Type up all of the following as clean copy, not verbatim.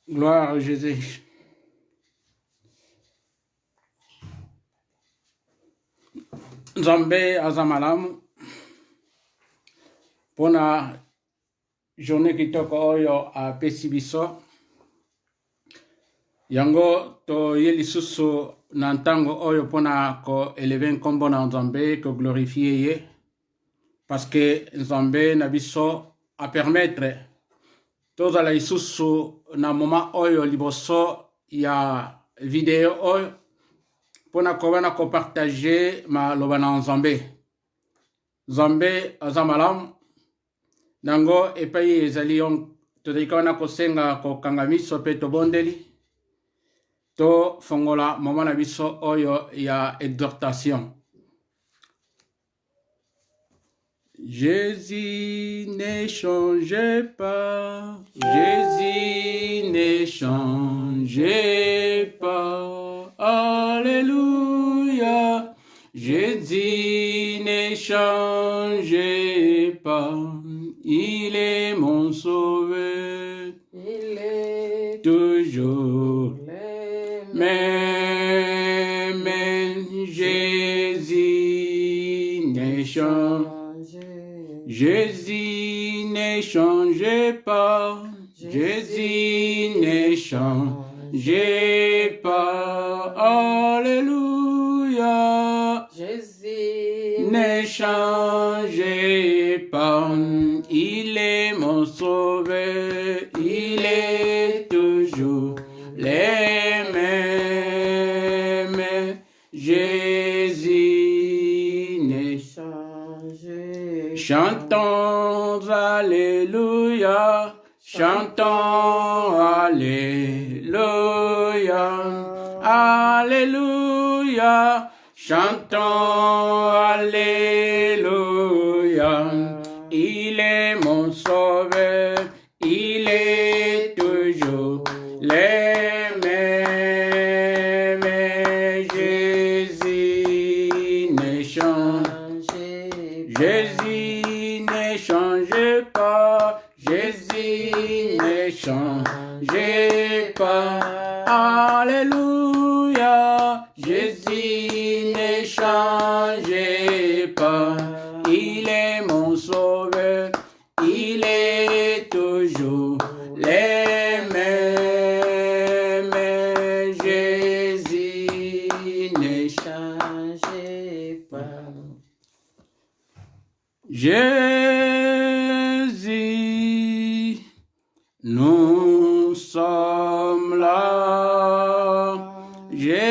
Gloire à Jésus. Nzambe azamalamu pona journée kitoko oyo apesi biso yango to ye lisusu na ntango oyo pona ko eleve nkombo na Nzambe ko glorifier ye parce que Nzambe na biso a permettre tozala lisusu na moment oyo liboso ya video oyo pona kobana ko partager maloba na Nzambe. Nzambe azamalamu nango epai ezali tozali wana kosenga kokanga miso pe tobondeli to fongola moment na biso oyo ya exhortation. Jésus ne change pas, Jésus ne change pas, Alléluia. Jésus ne change pas, il est mon sauveur, il est toujours même. Jésus ne change. Jésus ne change pas, Jésus ne change pas, Alléluia. Jésus ne change pas, il est mon sauveur, il est toujours le même. Jésus ne change. Chantons Alléluia, chantons Alléluia, Alléluia, chantons Alléluia. Il est mon sauveur, il est toujours le même. Jésus ne change, Jésus ne change pas, Jésus ne change pas, Alléluia. Jésus ne change pas, il est mon sauveur, il est toujours le même. Jésus ne change pas. Jésus, nous sommes là. Jésus,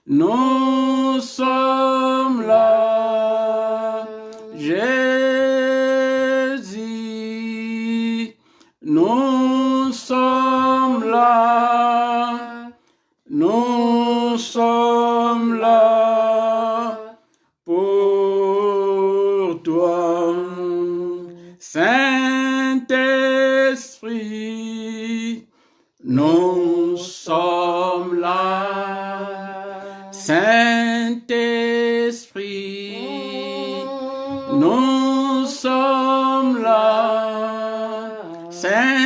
nous sommes là. Jésus, nous sommes là. Nous sommes là pour toi, Saint-Esprit. Nous sommes là, Saint-Esprit. Nous sommes là, Saint-Esprit.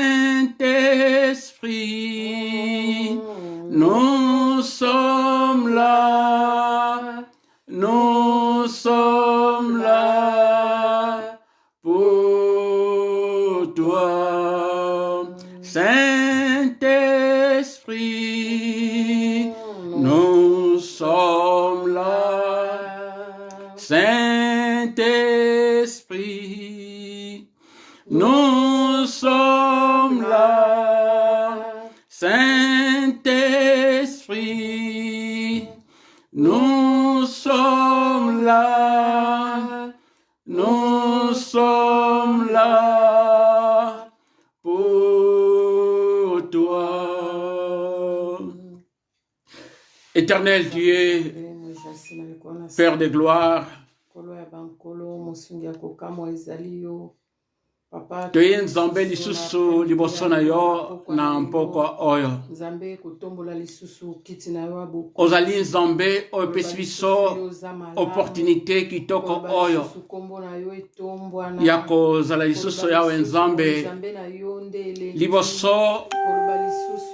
Nous sommes là, nous sommes là pour toi, Saint-Esprit. Nous sommes là, Saint-Esprit. Nous sommes là, Saint-Esprit. Nous sommes là, nous sommes là pour toi. Éternel, tu es Père de gloire. toye nzambe lisusu liboso na yo na mpoko oyo ozali nzambe oyo pesi biso opportunité kitoko oyo ya kozala lisusu yawe nzambe liboso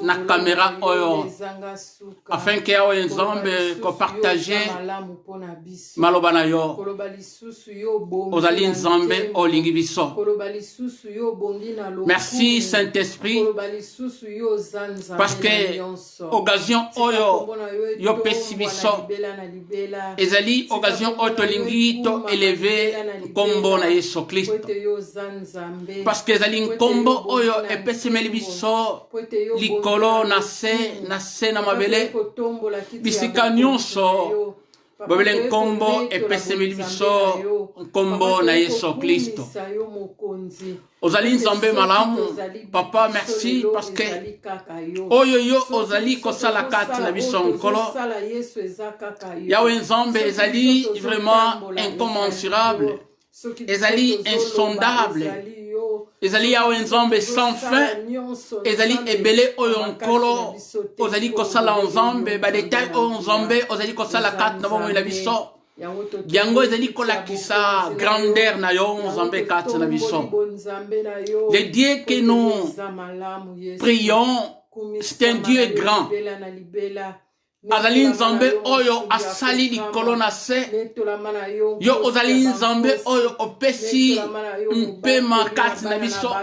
na kamera oyo afin ke yawe nzambe kopartage maloba na yo ozali nzambe olingi biso. Merci Saint-Esprit parce que occasion oyo yo pesi biso ezali occasion oyo tolingi to élever nkombo na Yesu Kristo parce que ezali nkombo oyo epesemeli biso likolo na se na mabele bisika nyonso babele nkombo epesemeli biso nkombo na Yesu Kristo. Ozali nzambe malamu papa merci parce que oyo yo ozali kosala kati na biso nkolo yawe nzambe ezali vraiment incommensurable ezali insondable ezali yawe nzambe sans fin ezali ebele oyo nkolo ozali kosala nzambe badetail oyo nzambe ozali kosala kati na bomoi na biso yango ezali kolakisa grandeur na yo nzambe kati na biso. Le Dieu que nous prions c'est un Dieu grand azali nzambe oyo asali likolo na se yo ozali nzambe oyo opesi mpema kati na biso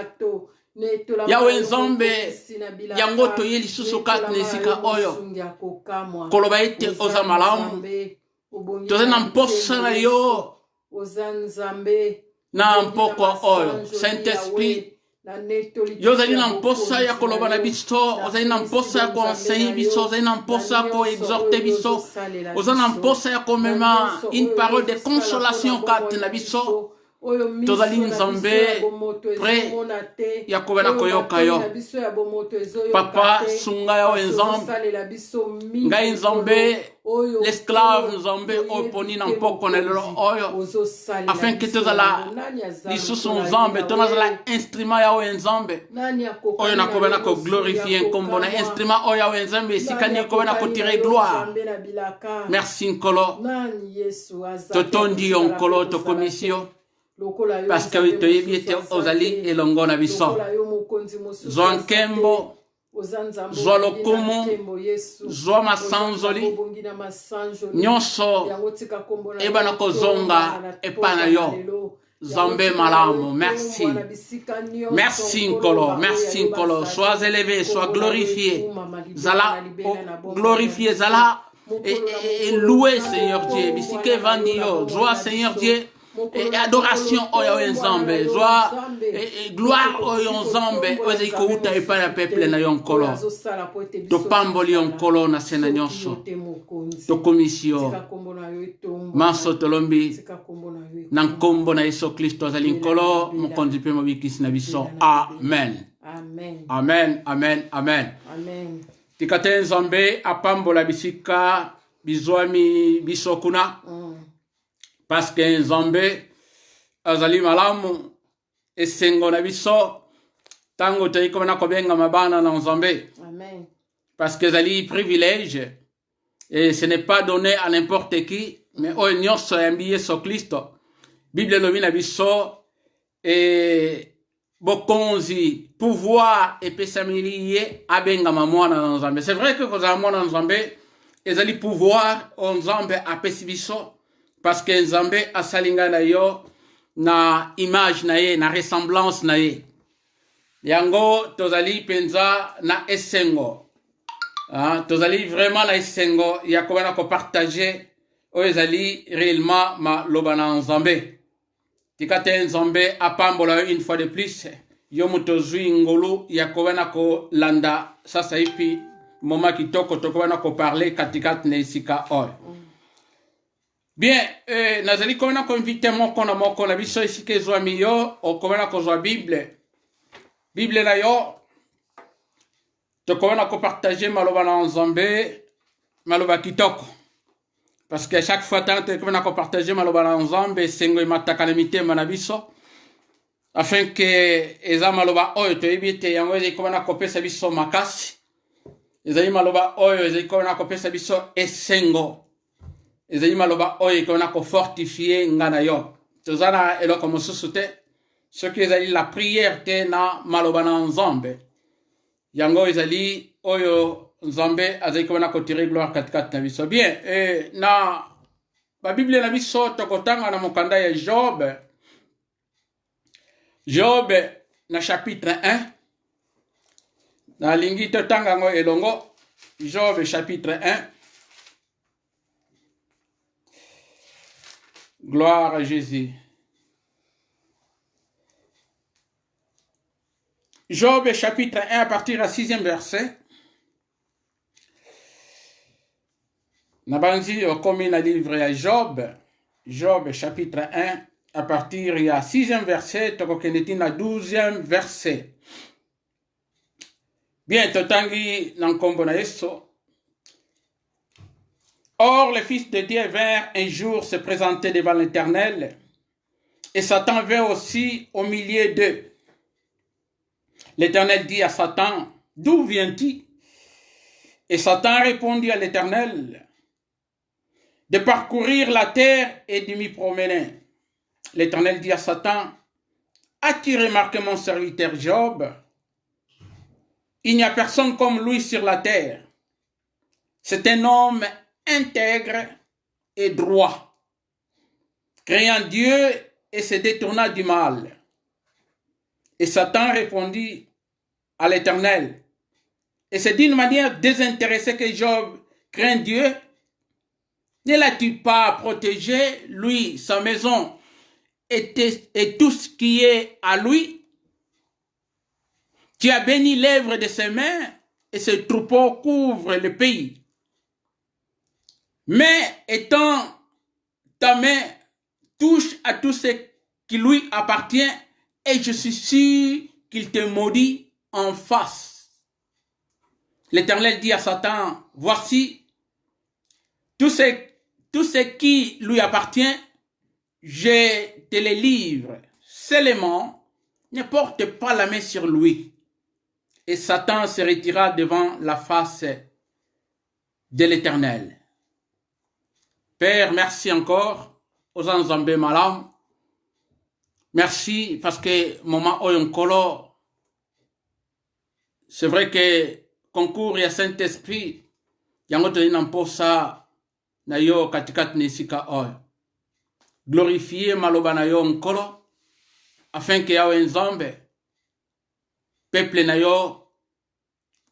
yawe nzambe yango toye lisusu kati na esika oyo koloba ete oza malamu tozali na mposa na yo na mpoko oyo Saint-Esprit yo ozali na mposa ya koloba na biso ozali na mposa ya koenseigner biso ozali na mposa ya koexhorte biso ozali na mposa ya komema une parole de consolation kati na biso tozali nzambe prêt ya kobena koyoka yo papa sunga yawe nzambe ngai nzambe l'esclave nzambe oyo poni na mpoko na lelo oyo afin ke tozala lisusu nzambe tonazala instrument yawe nzambe oyo nakobena koglorifie nkombo na instrument oyo yawe nzambe esikani kobena kotire gloire. Merci nkolo totondi yo nkolo tokomisi yo parce que toyebi ete ozali elongo na biso zwa nkembo zwa lokumu zwa masanzoli nyonso ebana kozonga epai na yo nzambe malamu. Merci merci nkolo merci nkolo sois élevé sois glorifié zala glorifié zala et loué Seigneur Dieu bisike vandi yo joie Seigneur Dieu et adoration oyo nzambe joie et gloire oyo nzambe oyo ikouta epai ya peuple na yo nkolo topamboli yo nkolo na sena nyonso tokomisi yo manso tolombi na nkombo na Yesu Kristo azali nkolo mokonzi mpe mobikisi na biso amen amen amen amen tika te nzambe apambola bisika bizwami biso kuna parce que nzambe azali malamu esengo na biso tango toyi kobana kobenga mabana na nzambe parce que ezali privilège et ce n'est pas donné à n'importe qui mais oyo nyonso yambi Yesu Kristo Bible elobi na biso bokonzi pouvoir epesameli ye abengama mwana na nzambe. C'est vrai que kozala mwana na nzambe ezali pouvoir o nzambe apesi biso parce que nzambe asalinga na yo na image na ye na ressemblance na ye yango tozali penza na esengo tozali vraiment na esengo ya kobana kopartage oyo ezali réellement maloba na nzambe tika te nzambe apambola yo une fois de plus yo moto ozwi ngolu ya kobana kolanda sasa ipi moma kitoko tokobana koparle katikati na esika oyo. Bien, nazali kobana koinvite moko na biso esika ezwami yo okobana kozwa Bible na yo tokobana kopartage maloba na nzambe maloba kitoko parce que chaque fois tant tokobana kopartage maloba na nzambe esengo emataka na mitema na biso afin que eza maloba oyo toyebi te yango ezali koma na kopesa biso makasi ezali maloba oyo ezali koma na kopesa biso esengo ezali maloba oyo ekoma na kofortifie nga na yo toza na eloko mosusu te soki ezali la prière te na maloba na nzambe yango ezali oyo nzambe azali koma na kotire gloire katikati na biso bien na babible na biso tokotanga na mokanda ya Job na chapitre 1 na lingi totanga yango elongo Job chapitre 1 gloire à Jésus. Job chapitre 1 à partir du 6e verset. Nabanzi comme na livre à Job chapitre 1 à partir du 6e verset, tokokeneti na 12e verset. Bien, totangi na nkombo na Yesu. Or, les fils de Dieu vinrent un jour se présenter devant l'Éternel, et Satan vint aussi au milieu d'eux. L'Éternel dit à Satan, d'où viens-tu? Et Satan répondit à l'Éternel, de parcourir la terre et de m'y promener. L'Éternel dit à Satan, as-tu remarqué mon serviteur Job? Il n'y a personne comme lui sur la terre. C'est un homme intègre et droit, craignant Dieu et se détournant du mal. Et Satan répondit à l'Éternel, et c'est d'une manière désintéressée que Job craint Dieu. Ne l'as-tu pas protégé, lui, sa maison, et tout ce qui est à lui? Tu as béni l'œuvre de ses mains, et ses troupeaux couvrent le pays. Mais étant ta main touche à tout ce qui lui appartient, et je suis sûr qu'il te maudit en face. L'Éternel dit à Satan, voici, tout ce qui lui appartient, je te les livre. Seulement, ne porte pas la main sur lui. Et Satan se retira devant la face de l'Éternel. Père, merci encore aux Nzambe malam. Merci parce que moment oyonkolo, c'est vrai que concours ya Saint-Esprit, yango toni namposa na yo katikati nisika oyo. Glorifier maloba na yo nkolo, afin que yawe Nzambe, peuple na yo,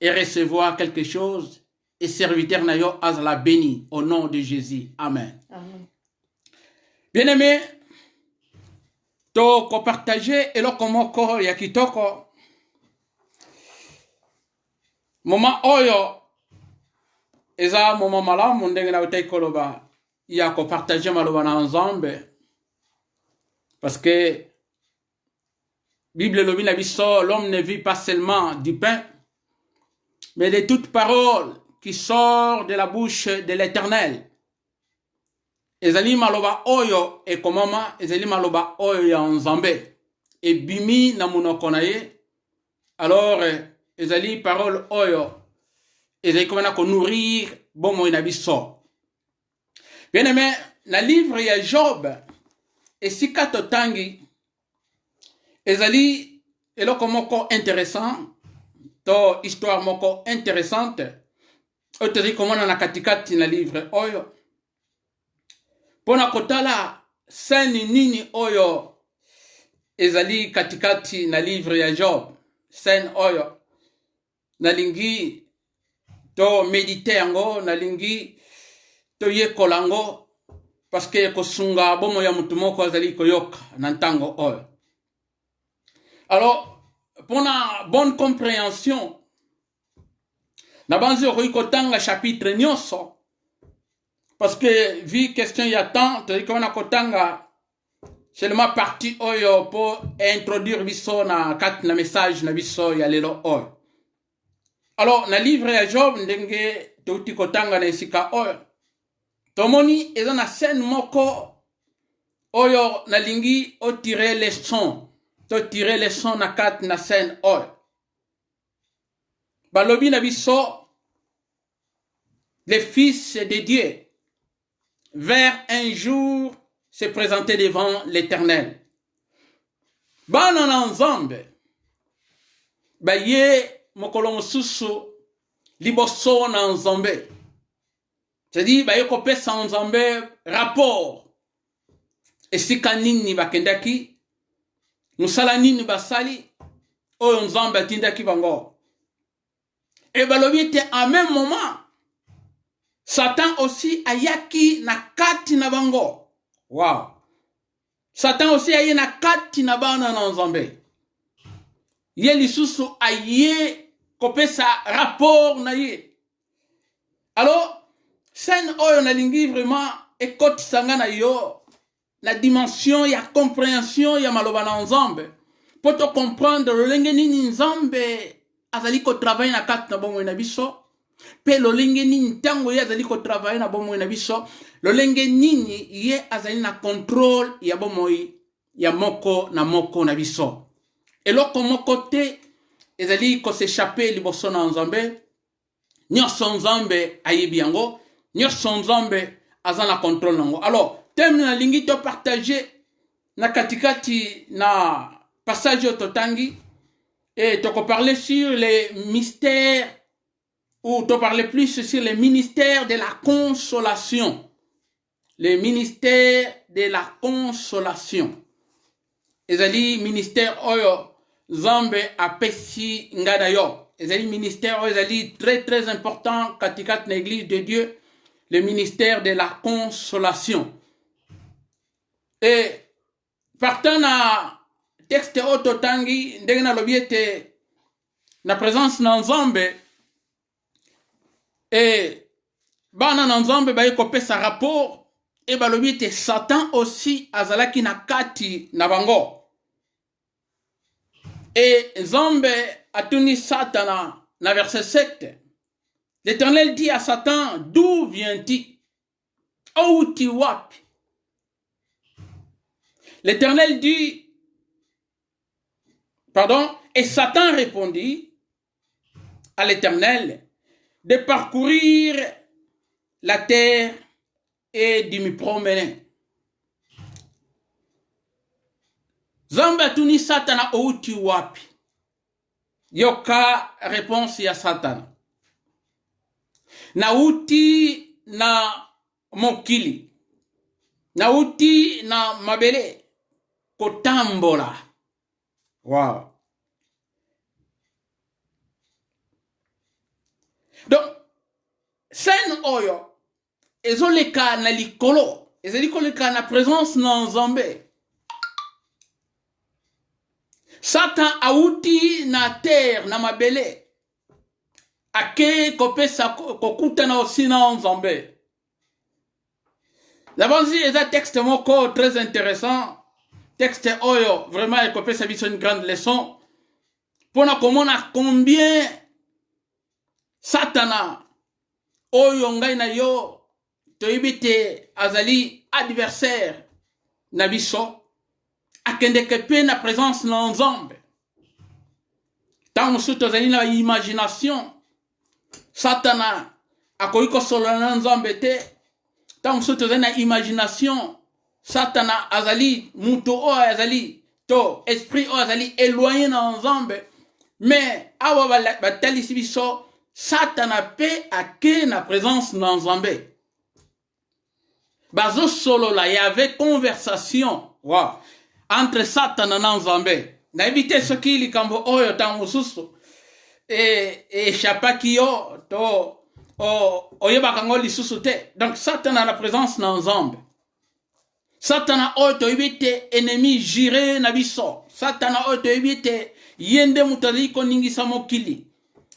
et recevoir quelque chose, et serviteur na yo as la béni, au nom de Jésus. Amen. Amen. Bien-aimé, to ko partager eloko moko ya kitoko. Moma oyo eza moma malamu ndenge na utai koloba ya ko partager maloba na Nzambe parce que Bible lobi na biso l'homme ne vit pas seulement du pain mais de toute parole qui sort de la bouche de l'Éternel. Ezali maloba oyo e komama ezali maloba oyo ya Nzambe e bimi na munoko na ye. Alors ezali parole oyo ezali komana ko nourrir bomo na biso. Bien aimé, na livre ya Job et sika totangi ezali eloko moko intéressant to histoire moko intéressante otezi komona na katikati na livre oyo pona kotala seni nini oyo ezali katikati na livre ya Job. Sen oyo nalingi to méditer yango, nalingi to yekola yango parce que kosunga bomo ya mutu moko azali koyoka na ntango oyo. Alors pour la bonne compréhension nabanzi okoki kotanga chapitre nyonso parce que vu question ya temps toyei kona kotanga seulement partie oyo pour introduire biso na kati na message na biso ya lelo oyo. Alors na livre ya Job ndenge touti kotanga na esika oyo tomoni eza na scène moko oyo nalingi otire leçon tirer les sons na kati na scène oyo. Balobi na biso, les fils de Dieu, vers un jour se présenter devant l'Éternel. Bana na nzambe, baye mokolo mosusu liboso na nzambe. C'est-à-dire, baye kopesa nzambe rapport. Esika nini bakendaki, musala nini basali, oyo nzambe atindaki bango. Et balobi ete en même moment, Satan aussi ayaki na kati na bango. Wow. Satan aussi aye na kati na bana na nzambe. Ye lisusu aye kopesa rapport na ye. Alors, scène oyo na lingi vraiment ekotisanga na yo la dimension ya compréhension ya maloba na nzambe. Poto comprendre lolenge nini nzambe azali ko travailler na kati na bomo na biso. Pe lolenge nini ntango ye azali ko travailler na bomo na biso. Lolenge nini ye azali na contrôle ya bomo ya moko na biso. Eloko moko te ezali ko s'échapper liboso na nzambe. Nyonso nzambe ayebi yango. Nyonso nzambe azana contrôle nango. Alors, thème na lingi to partager na katikati na passage totangi et to parler sur les mystères ou to parler plus sur les ministères de la consolation. Les ministères de la consolation. Ezali ministère oyo Zambe apesi ngada yo. Ezali ministère oyo ezali très important katikati na église de Dieu. Le ministère de la consolation. Et partant na texte ototangi ndenge na lobiete na présence na nzambe et bana na nzambe baye kopesa rapport et ba lobiete Satan aussi azalaki na kati na bango. Et nzambe atuni Satana na verset 7. L'Éternel dit à Satan, d'où viens-tu? Où tu wapi? L'Éternel dit, et Satan répondit à l'Éternel de parcourir la terre et de me promener. Zamba tuni Satana où tu wapi? Yoka réponse ya Satan. Nauti na mokili. Nauti na mabele. Kotambola. Wow. Donc, scène oyo, ezoleka na likolo, ezoleka na présence na nzambe. Satan auti na terre na mabele. Ake kopesa kokuta na aussi na nzambe. D'abord, il y a un texte moko très intéressant. Texte oyo, vraiment, il kopesa biso une grande leçon. Pour na komona combien Satana oyo ngai na yo toyibite azali adversaire na biso. Akende kepe na présence na nzambe. Tant musuto azali na imagination. Satana akoiko solo na nzambe te. Tant musuto azali na imagination. Satana azali muto o azali to esprit o azali éloigné na nzambe. Mais awa batali sibiso Satana pe ake na présence na nzambe. Bazo solo la y avait conversation. Wow. Entre Satana na nzambe. Na éviter ce qui likambo oyo tango susu. Et chapaki yo to oyeba kango lisusu te. Donc Satana na présence na nzambe. Satana oyo to ibite ennemi juré na biso. Satana oyo to ibite yende mutali ko ningisa mokili.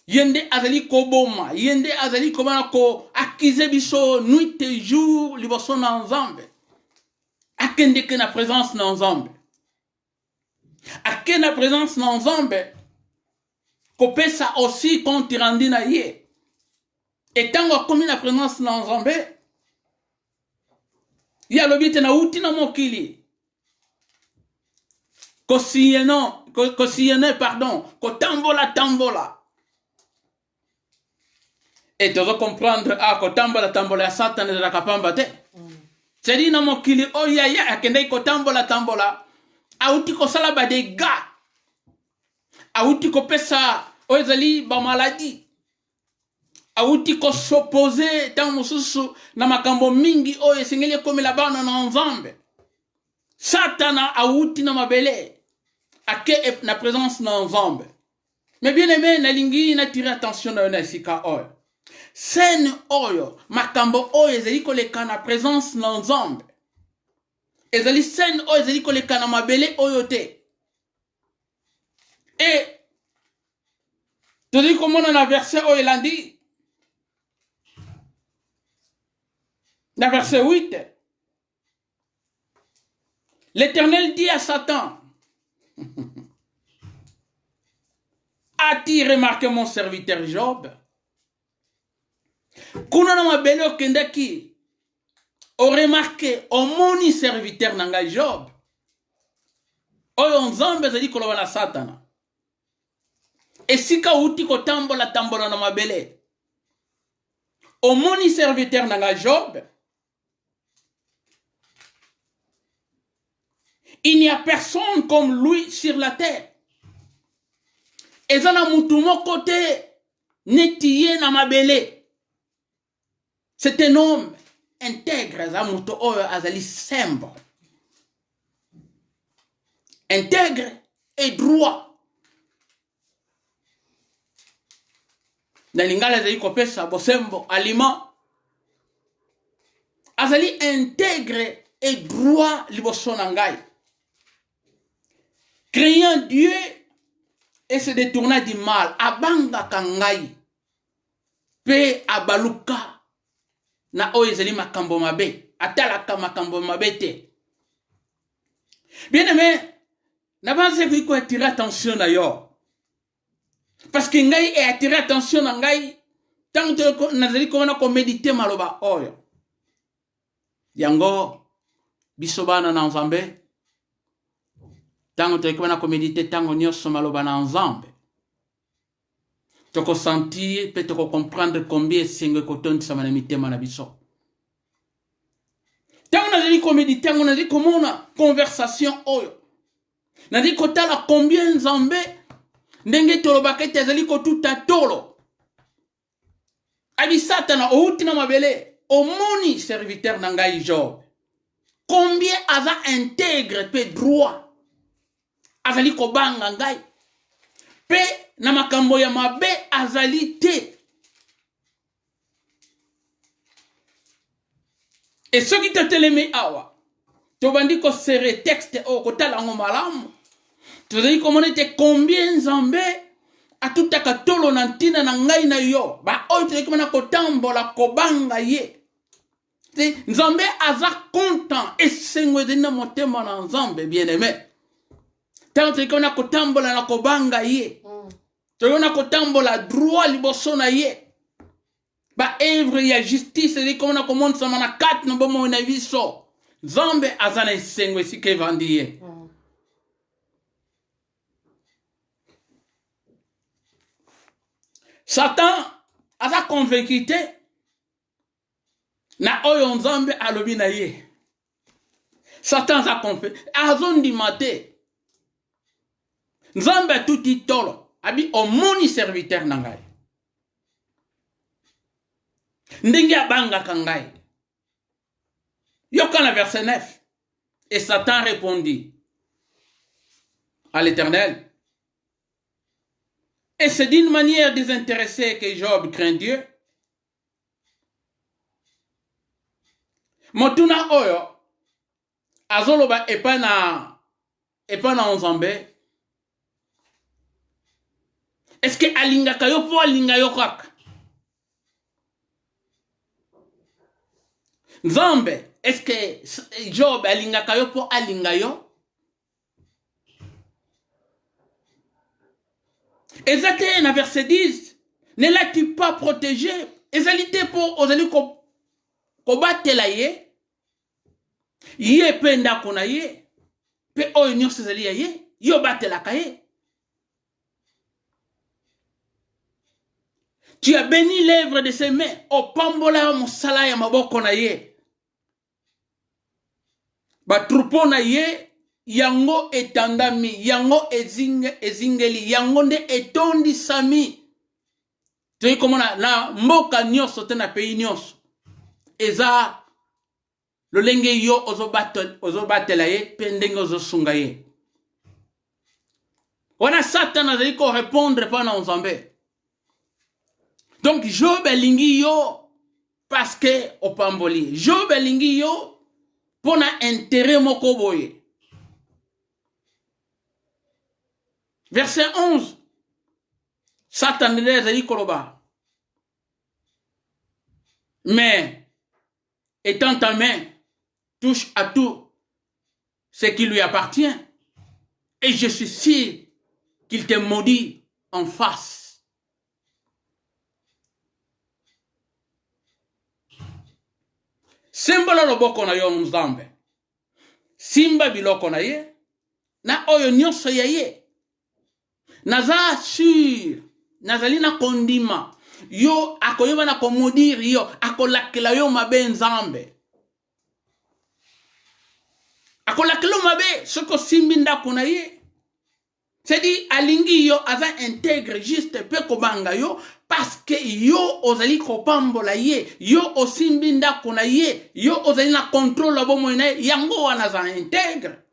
Yende azali ko boma, yende azali ko bana ko akize biso nuit et jour liboso na nzambe. Akende ke na présence na nzambe. Ake na présence na nzambe. Kopesa aussi konti randi na ye. Et tango komi na présence na nzambe. Ya lobite na uti na mokili. pardon, kotambola. Et tu dois comprendre, kotambola ya Satan de la kapamba te. C'est-à-dire, na mokili oyaya akende kotambola. Auti kosala ba dega. Auti kopesa oezali ba maladie. Auti ko s'opposer tant mususu na makambo mingi oyo esengeli komela bana na nzambe. Satana auti na mabele ake na présence na nzambe. Mais bien aimé na lingi na tirer attention na yona sika oyo. Sen oyo makambo oyo ezali koleka na présence na nzambe. Ezali sen oyo ezali koleka na mabele oyo te. Et tu dis comment on a verset oyo elandi. Dans verset 8, l'Éternel dit à Satan, as-tu remarqué mon serviteur Job? Kuna na mabelo kendaki, o remarqué, o moni serviteur nanga Job. Oyo nzambe zali koloba na Satana. Esika uti ko tambola na mabele. O moni serviteur nanga Job. Il n'y a personne comme lui sur la terre. Et ça n'a mon côté netiye na mabele. C'est un homme intègre, ça muto oyo azali sembo. Intègre et droit. Dans lingala azali kopesa bosembo aliment. Azali intègre et droit liboso na ngai. Craignant Dieu et se détournant du mal, abanga kangai, pe abaluka, na oezeli makambo mabe, atalaka makambo mabe te. Bien aimé, n'a pas qu'il faut attirer attention d'ailleurs. Parce que ngai est attirer attention à ngai, tant que nazali komana ko méditer maloba oyo. Yango, bisobana na nzambe, tango toekwana ko méditer tango nyonso maloba na nzambe. Toko sentir pe toko comprendre combien esengo ekotondisa na mitema na biso. Tango nazali ko méditer tango nazali komona conversation oyo. Nazali kotala combien nzambe ndenge tolobaka ete azali kotuta tolo. Abi Satana outi na mabele omoni serviteur na ngai Job. Combien aza intègre pe droit. Azali kobanga ngai. Pe na makambo ya mabe azali te. Et ce qui te telemi awa. Tobandi ko sere texte o kotala ngo malamu. Tozali komona te combien nzambe atutaka tolo na ntina na ngai na yo. Ba oyo tozali komona kotambola kobanga ye. Nzambe aza content esengo ezali na motema na nzambe bien aimé. Tant que on a kotambola na kobanga ye. On a kotambola droit liboso na ye. Ba œuvre ya justice et comme on a commande ça na 4 no bomo na biso. Zambe azana esengo esike vandi ye. Satan aza convaincu te na oyo nzambe alobi na ye. Satan aza convaincu azondi mate. Nzambe tuti tolo abi omoni serviteur na ngai. Ndenge abanga kangai. Yokana verset 9. Et Satan répondit à l'Éternel. Et c'est d'une manière désintéressée que Job craint Dieu. Motuna oyo azoloba epana nzambe. Est-ce que alinga kayo po alinga yo kaka? Nzambe, est-ce que Job alinga kayo po alinga yo? Ezate na verset 10, ne l'as-tu pas protégé? Ezalité po ozali ko batela ye. Ye pe ndako na ye. Pe oyo nyonso ezali ya ye. yo batelaka ye. Tu as béni l'œuvre de ses mains, opambola mosala ya maboko na ye. Ba troupeau na ye, yango etandami, yango ezingeli, yango nde etondisami. Tu komona na mboka nyonso te na pays nyonso. Eza lolenge yo ozobatela ye, pendenge ozosunga ye. Wana Satan azali ko répondre pa na Nzambe. Donc Job elingi yo parce que opamboli. Job elingi yo pona intérêt moko boye. Verset 11. Satan azali koloba. Mais étant ta main touche à tout ce qui lui appartient, et je suis sûr qu'il te maudit en face. Simba loboko na yo Nzambe. Simba biloko na ye. Na oyo nyonso ya ye. Naza sur. Nazali na kondima. Yo akoyeba na komodiri yo. Akolakela yo mabe Nzambe. Akolakela mabe. Soko simbi ndako na ye. C'est-à-dire, alingi yo aza intègre juste pe kobanga yo parce que yo ozali kopambola ye, yo osimbi ndako na ye, yo ozali na contrôle bomo na ye, yango wana za intègre.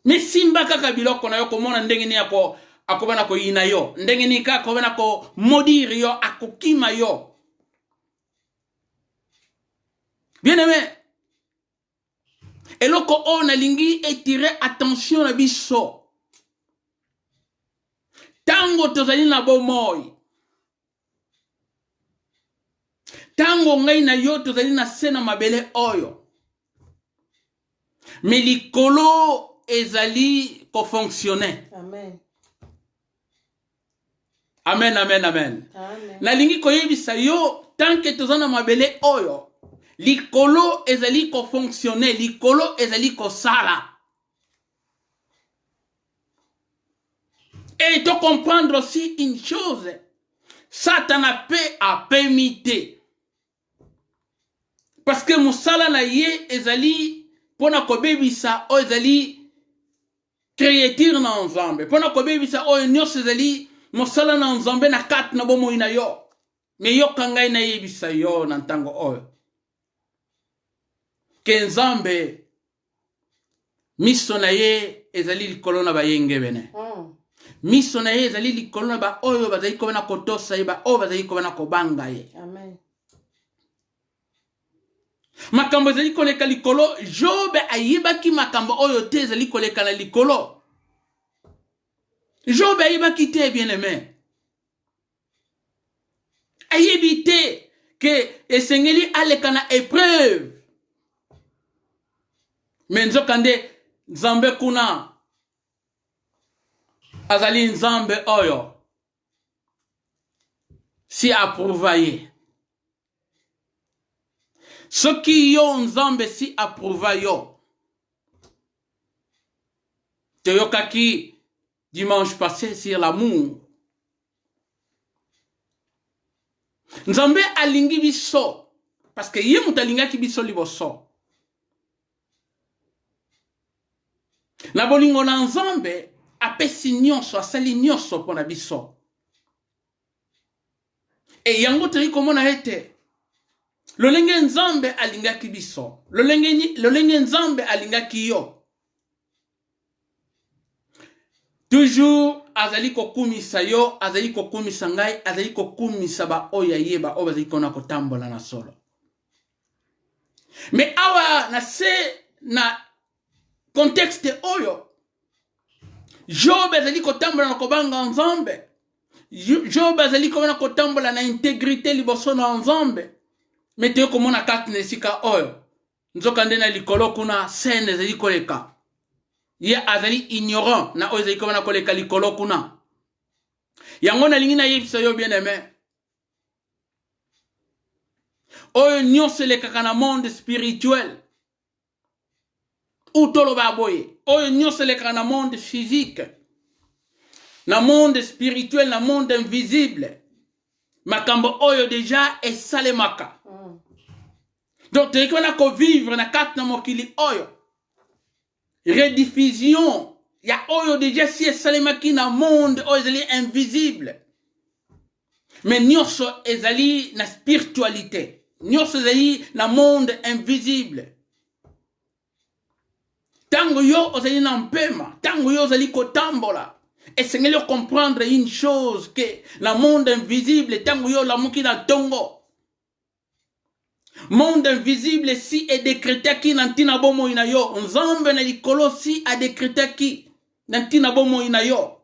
Mais simba kaka biloko na yo komona ndenge ni yako akobana ko yina yo, ndenge ni kaka akobana ko modire yo, akokima yo. Bien aimé, eloko on alingi etirer attention na biso. Tango tozali na bomoy. Tango ngai na yo tozali na sena mabele oyo. Mais likolo ezali ko fonctionner. Amen. Amen, amen, amen. Amen. Nalingi koyebisa yo tant que tozana mabele oyo. Likolo ezali ko fonctionner, likolo ezali ko sala. Et de comprendre aussi une chose, Satan a paix à permiter. Parce que musala na ye ezali pona kobebisa o ezali créature na Nzambe. Pona kobebisa o nyos ezali musala na Nzambe na kat na bomo ina yo. Me yo kangai na yebisa yo na ntango oyo. Ke Nzambe miso na ye ezali likolo na bayenge bene. Miso na ye ezali likolo na ba oyo bazali kobana kotosa ye, ba oyo bazali kobana kobanga ye. Amen. Makambo ezali koleka likolo, Job ayebaki makambo oyo te ezali koleka na likolo. Job ayebaki te, bien aimé. Ayebi te ke esengeli aleka na épreuve. Mais nzokande Nzambe kuna azali Nzambe oyo si approuva ye. Soki yo Nzambe si approuva yo. Te yokaki dimanche passé sur l'amour. Nzambe alingi biso parce que ye mutalingaki biso liboso. Na bolingo na Nzambe apesi nyonso asali nyonso pona biso. E yango teri komona ete lolenge Nzambe alingaki biso. Lolenge Nzambe alingaki yo. Toujours azali kokumisa yo, azali kokumisa ngai, azali kokumisa ba oya yeba o bazali kona kotambola na solo. Mais awa na se na contexte oyo Job azali kotambola na kobanga Nzambe. Job azali kobana kotambola na intégrité liboso na Nzambe. Mais te komona kati na esika oyo nzokande na likolo kuna sene ezali koleka. Ye azali ignorant na oyo ezali kobana koleka likolo kuna. Yango na lingi na yebisa yo bien aimé. Oyo nyonso lekaka na monde spirituel. utoloba boye oyo nyonso eleka na monde physique na monde spirituel na monde invisible makambo oyo deja esalemaka donc toyeki wana kovivre na kati na mokili oyo rediffusion ya oyo deja si esalemaki na monde oyo ezali invisible mais nyonso ezali na spiritualité nyonso ezali na monde invisible tango yo ozali na mpema tango yo ozali kotambola esengeli comprendre une chose que na monde invisible tango yo lamuki na tongo monde invisible si edécrétaki na ntina bomoi na yo nzambe na likolo si adécrétaki na ntina bomoi na yo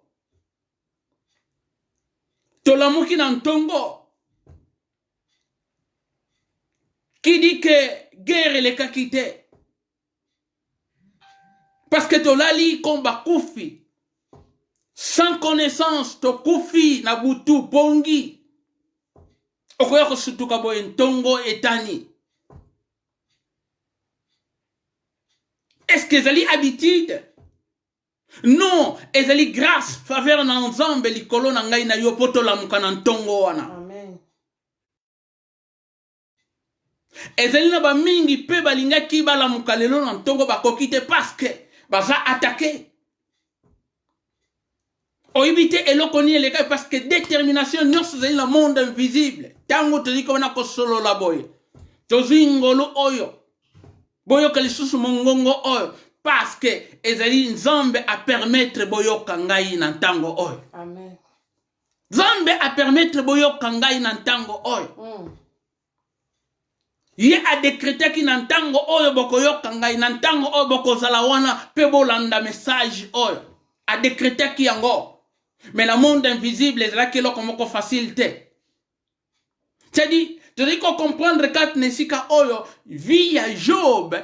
tolamuki na ntongo qui dit que guerre elekaki te parce que tolali komba kufi sans connaissance tokufi na butu pongi okoya kosutuka boye ntongo etani est-ce que ezali habitude non ezali grâce faveur na nzambe likolo na ngai na yo po tolamuka na ntongo wana ezali na bamingi mpe balingaki balamuka lelo na ntongo bakoki te parce que baza attaqué oyebi te eloko nini eleka parce que détermination nyonso ezali na monde invisible ntango tozali kobana kosolola boye tozwi ngolu oyo boyoka lisusu mongongo oyo parce que ezali nzambe a permettre boyoka ngai na ntango oyo nzambe a permettre boyoka ngai na ntango oyo ye adécrétaki na ntango oyo bokoyoka ngai na ntango oyo bokozala wana mpe bolanda message oyo adécrétaki yango mais le monde invisible ezalaki eloko moko facile te c'est-à-dire tozali comprendre kati na esika oyo vie ya Job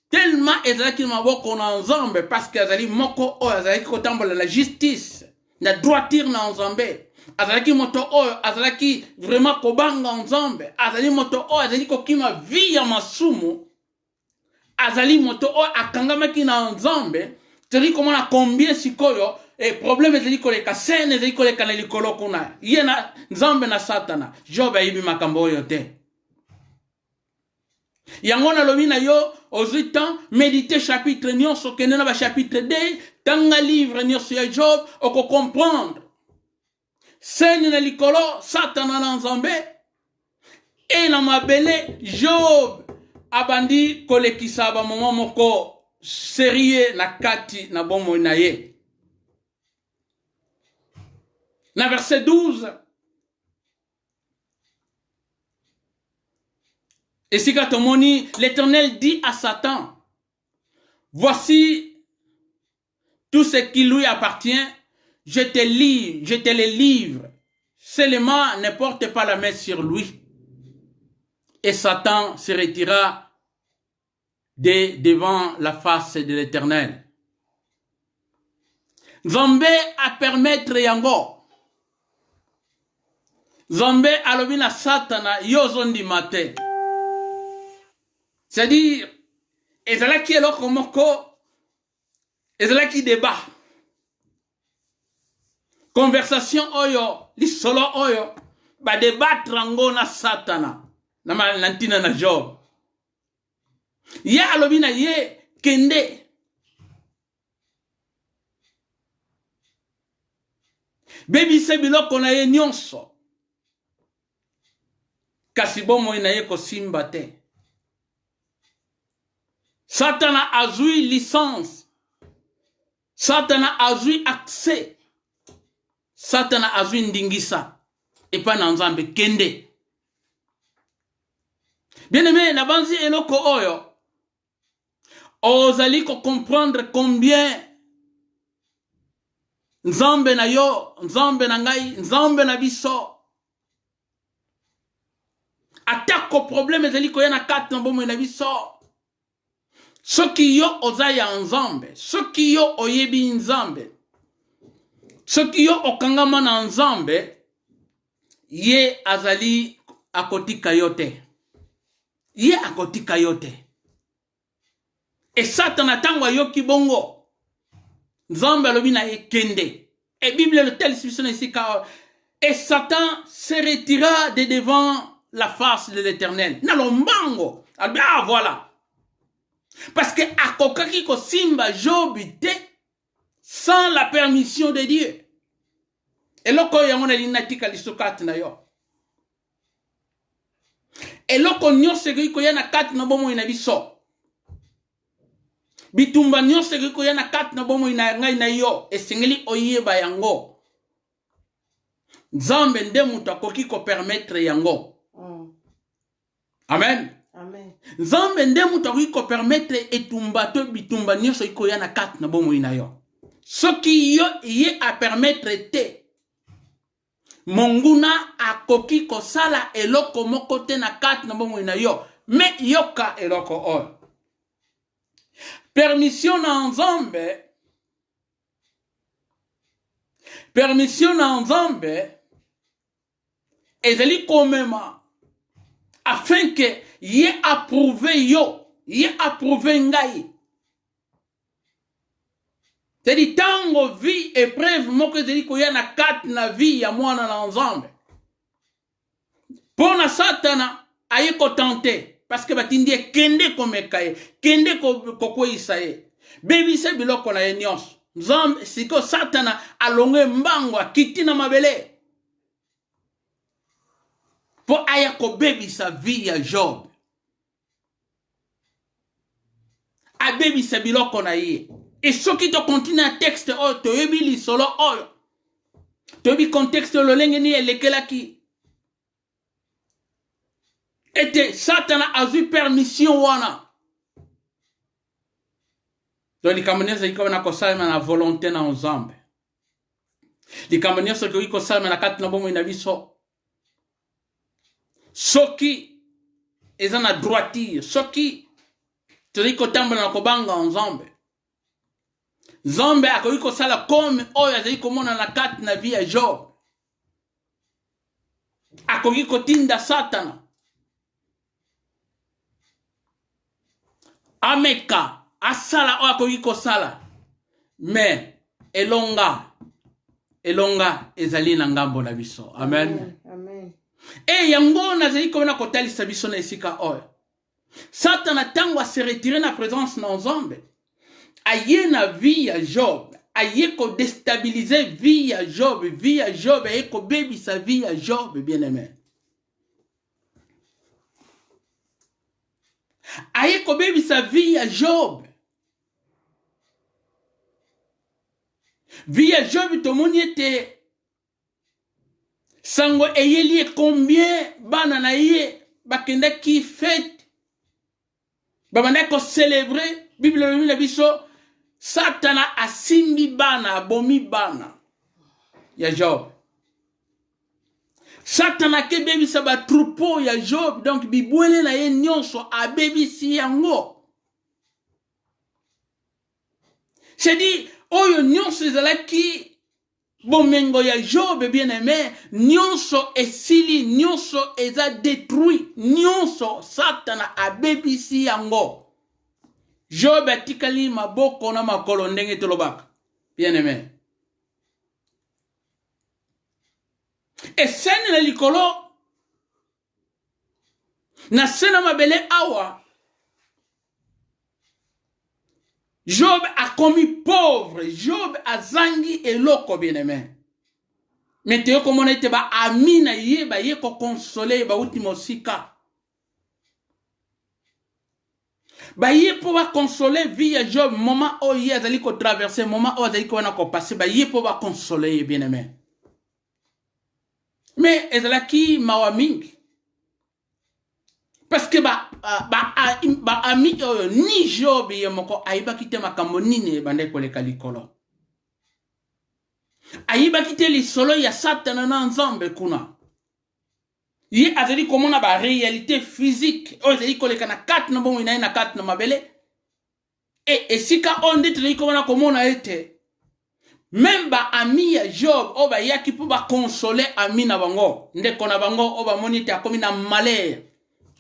tellement ezalaki na maboko na nzambe parce que azali moko oyo azalaki kotambola la justice na droiture na nzambe azalaki moto oyo azalaki vraiment kobanga nzambe azali moto oyo azali kokima vie ya masumu azali moto oyo akangamaki na nzambe tozali komona combien sikoyo problème ezali koleka sene ezali koleka na likolo kuna ye na nzambe na satana Job ayibi makambo oyo te yango nalobi na yo ozwi temps méditer chapitre nyonso kende na bachapitre 2 tanga livre nyonso ya Job okocomprendre sene na likolo satana na nzambe e na mabele Job abandi kolekisa bamoma moko sérieux na kati na bomoi na ye na verset 12 et si tomoni l'Éternel dit à Satan voici tout ce qui lui appartient je te le livre seulement ne porte pas la main sur lui et Satan se retira devant la face de l'Éternel. Nzambe a permettre yango Nzambe alobi na Satana yozo ndima te. C'est-à-dire ezalaki eloko moko ezalaki débat conversation oyo lisolo oyo ba débattre ngo na Satana na ntina na Job ye alobi na ye kende bebise biloko na ye nyonso kasi bomoi na ye kosimba te. Satana a joué licence. Satana a joué accès. Satana a joué ndingisa. Et pas dans Nzambe kende. Bien aimé, na banzi eloko oyo. Ozali ko comprendre combien Nzambe na yo, Nzambe na ngai, Nzambe na biso. Atako problème ezali ko yana kati na bomo na biso. Soki yo ozaya nzambe, soki yo oyebi nzambe, soki yo okangama na nzambe, ye azali akotika yote. Ye akotika yote. Et Satan attend yoki bongo. Nzambe alobi na ekende. Et Bible le tel ici car et Satan se retira de devant la face de l'Éternel. Nalombango. Ah voilà. Parce que akokaki ko simba Job te sans la permission de Dieu. Et loko yangona linatika lisokat na yo. Et loko nyose ko yana kat na bomo ina biso. Bitumba nyose ko yana kat na bomo ina ngai na yo esengeli oyeba yango. Nzambe nde mutu akoki ko permettre yango. Amen. Amen. Nzambe nde mutu akoki ko permettre etumba to bitumba nyose ko yana kat na bomo ina yo. Soki yo ye a permettre te monguna akoki ko sala eloko moko te na kat na bomo ina yo. Me yoka eloko o. Permission na Nzambe. Permission na Nzambe. Ezali komema. Afin que ye approuve yo. Ye approuve ngai. C'est-à-dire, tango vie épreuve moko ezali koya na kat na vie ya mwana na Nzambe. Pona Satana aye ko tenter. Parce que batindi kende komeka ye, kende kokwisa ye. Bebise biloko na ye nyonso. Nzambe siko Satana alonge mbango akiti na mabele. Po aya ko bebisa vie ya Job. A bebisa biloko na ye. Et ce qui te continue un texte, oh, te yebi li solo, oh, te yebi contexte le lengeni et lekelaki. Et Satan a eu permission wana. Donc les Camerounais ils comme na kosala na volonté na Nzambe. Les Camerounais ceux qui kosala na kat na bomo ina biso. Soki ezana droiture, soki te ri kotamba na kobanga Nzambe. Nzambe akoki kosala comme oyo azali komona na kat na vie ya Job. Akoki kotinda Satana. Ameka asala oyo akoki kosala. Mais elonga ezali na ngambo na biso. Amen. Amen. Et yango nazali komona kotalisa biso na esika oyo. Satana tango se retirer na présence na Nzambe. Aye na vie ya Job, aye ko déstabiliser vie ya Job, aye ko bébi sa vie ya Job, bien aimé. Aye ko bébi sa vie ya Job. Vie ya Job to moni ete sango eyeli combien bana na ye bakenda ki fête. Babanda ko célébrer Bible la biso Satana asimbi bana, abomi bana. Ya Job. Satana ke bebi sa ba troupeau ya Job. Donc bibwele na ye nyonso a bebi si yango. C'est dit, oyo nyonso ezalaki bomengo ya Job bien aimé, nyonso esili, nyonso eza détruit, nyonso Satana a bebi si yango. Job atikali maboko na makolo ndenge tolobaka. Bien aimé. Et sene na likolo na sena mabele awa Job a commis pauvre. Job a zangi eloko bien aimé. Mais te yo komona ite ba amina ye ba ye ko consoler ba ultimo sika. Ba ye pour va consoler vie ya Job moment où il azali ko traverser moment où azali ko na ko passer ba ye pour va consoler bien aimé. Mais ezalaki mawaming parce que ba ami ni Job ye moko aiba kite makambo nini bande ko le kalikolo. Aiba kite li solo ya Satana na Nzambe kuna. Ye azali komona ba réalité physique o azali koleka na kat na bomo ina na kat na mabele et sika onde tuli komona ete même ba ami ya Job o ba yaki pour ba consoler ami na bango ndeko na bango o ba monite akomi na malheur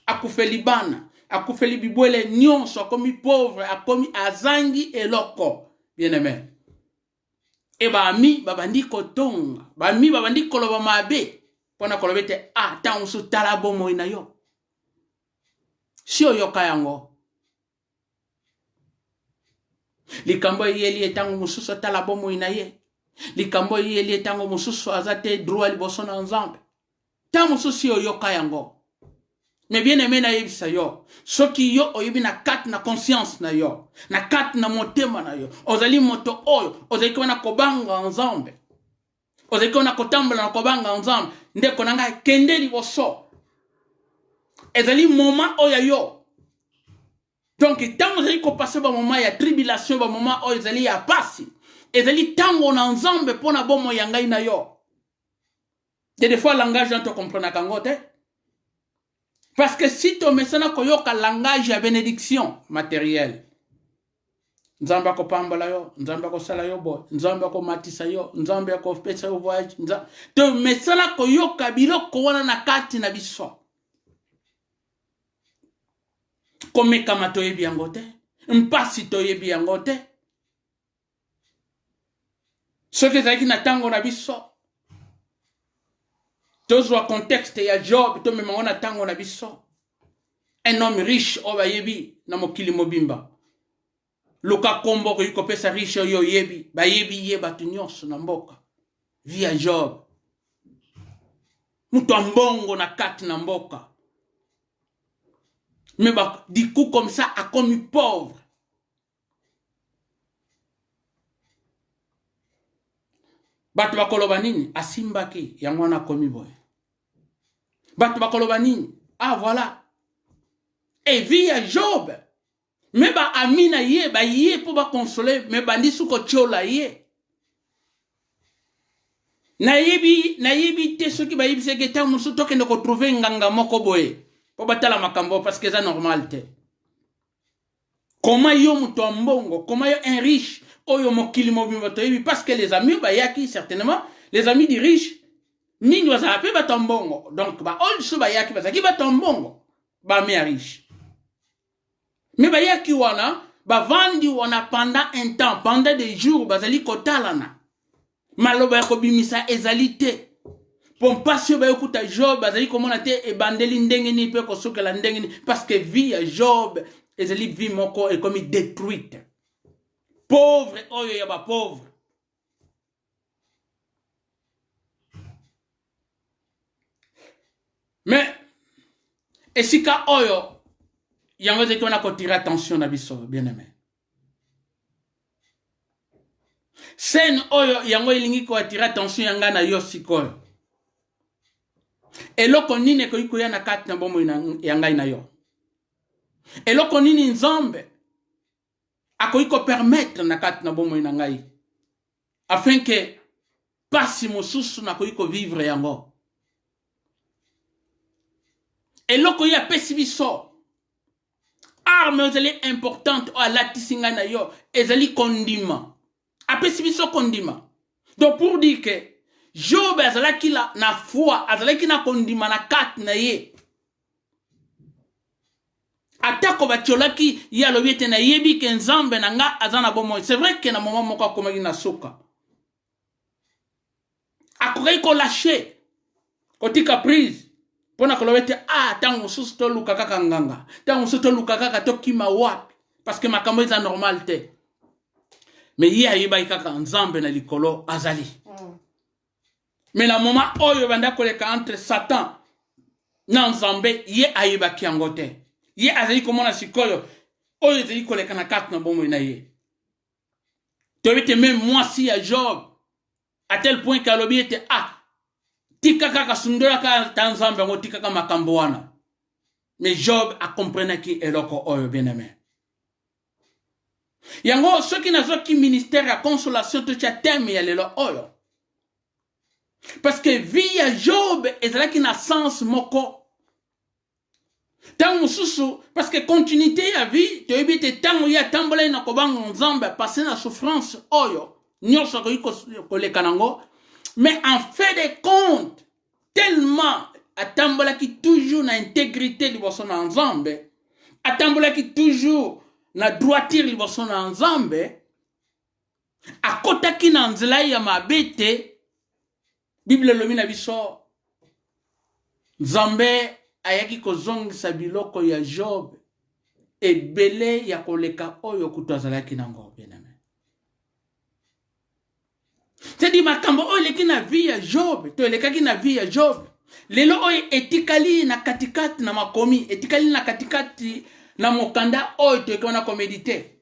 akufeli bana akufeli bibwele nyonso akomi pauvre akomi azangi eloko bien aimé e bami babandi kotonga bami babandi koloba mabe pona kolobete ta musu tala bomo ina yo si oyoka yango likambo yeli etango mususu tala bomo ina ye likambo yeli etango mususu azate droit liboso na nzambe ta mususu oyoka yango. Mais bien aimé na yebisa yo soki yo oyebi na kati na conscience na yo na kati na motema na yo ozali moto oyo ozali kona kobanga nzambe ozali kona kotambola na kobanga nzambe ndeko nanga kende liboso ezali moment oyo yo donc tango ozali kopase ba moment ya tribulation ba moment oyo ezali ya pasi ezali tango na nzambe pona bomo ya ngai na yo des fois langage on te comprendre kango te. Parce que si tu mets ça dans le langage de bénédiction matérielle, Nzamba ko pambola yo, Nzamba ko sala yo boy, Nzamba ko matisa yo, Nzamba ko pesa yo voyage, tu mets ça dans le kabilo ko wana na kati na biso. Comme kama to yebi yangote, mpasi to yebi yangote. Ce que zaki na tango na biso. Tozwa contexte ya Job to mema wana tango na biso. Un homme riche oba yebi na mokili mobimba. Luka kombo ko yikopesa riche yo yebi, ba yebi yeba tunyos na mboka. Via Job. Mutu ambongo na kati na mboka. Mais bah, du coup comme ça a commis pauvre. Batu bakoloba nini asimbaki yangwana komi boy. Batu bakoloba nini voilà. Et via Job. Mais ba amina ye ba ye pour ba consoler mais bandi suko chola ye. Na yebi te soki ba yebi seke ta musu toke ndoko trouver nganga moko boye. Po batala makambo parce que ça normal te. Comment yo mutu ambongo, comment yo un riche oyo mokili mobimba to yebi parce que les amis ba yaki certainement les amis du riche mingi wasa pe batambongo donc ba ol so ba yaki bazaki batambongo ba me riche. Mais ba yaki wana ba vandi wana pendant un temps pendant des jours bazali kotalana maloba ko bimisa ezalité pour passer ba yokuta Job bazali komona te e bandeli ndenge ni pe ko sokela ndenge ni parce que vie Job ezali vie moko est comme détruite pauvre oyo ya ba pauvre. Mais esika oyo yango zeki wana ko tirer attention na biso bien aimé. Scène oyo yango ilingi ko attirer attention yanga na yo sikoyo. Eloko nini ko ikoya na kati na bomo yanga na yo. Eloko nini nzambe akoiko permettre na kati na bomo na ngai afin que pasi mosusu na koiko vivre yango. Eloko ya pesi biso arme ezali importante o alatisinga na yo ezali kondima apesi biso kondima. Donc pour dire que Job azalaki na foi azalaki na kondima na kati na ye atako batiolaki ya lobiete na yebi ke nzambe na nga azana bomo. C'est vrai que na moment moko akomaki na soka akokai ko lâcher kotika prise pona kolobete tango mususu to luka kaka nganga tango mususu to luka kaka to kima wapi parce que makambo eza normal te. Mais ye ayiba kaka nzambe na likolo azali. Mais la moment oyo banda koleka entre Satan na nzambe ye ayiba kiango te. Ye azali komona sikoyo oyo ezali koleka na kati na bomo na ye. Tobite même moi si à Job à tel point qu'alobi était tika kaka sundola ka tanzambe ngo tika kaka makambo wana. Mais Job a compris ki eloko oyo bien aimé. Yango soki nazo ki ministère ya consolation to cha teme ya lelo oyo. Parce que via Job ezalaki na sens moko. Tango mususu parce que continuité ya vie to ebite tango ya tambola na kobanga nzambe passer na souffrance oyo nyonso ko lekanango. Mais en fait de compte, tellement atambola qui toujours na intégrité liboso na nzambe, atambolaki toujours na droiture liboso na Nzambe, akotaki na nzela ya mabe te. Bible elobi na biso Nzambe ayaki kozongisa biloko ya Job ebele ya koleka oyo kutu azalaki nango bien-aimé. C'est-à-dire makambo oyo eleki na vie ya Job, to elekaki na vie ya Job, lelo oyo etikali na katikati na makomi, etikali na katikati na mokanda oyo toyekona komedite.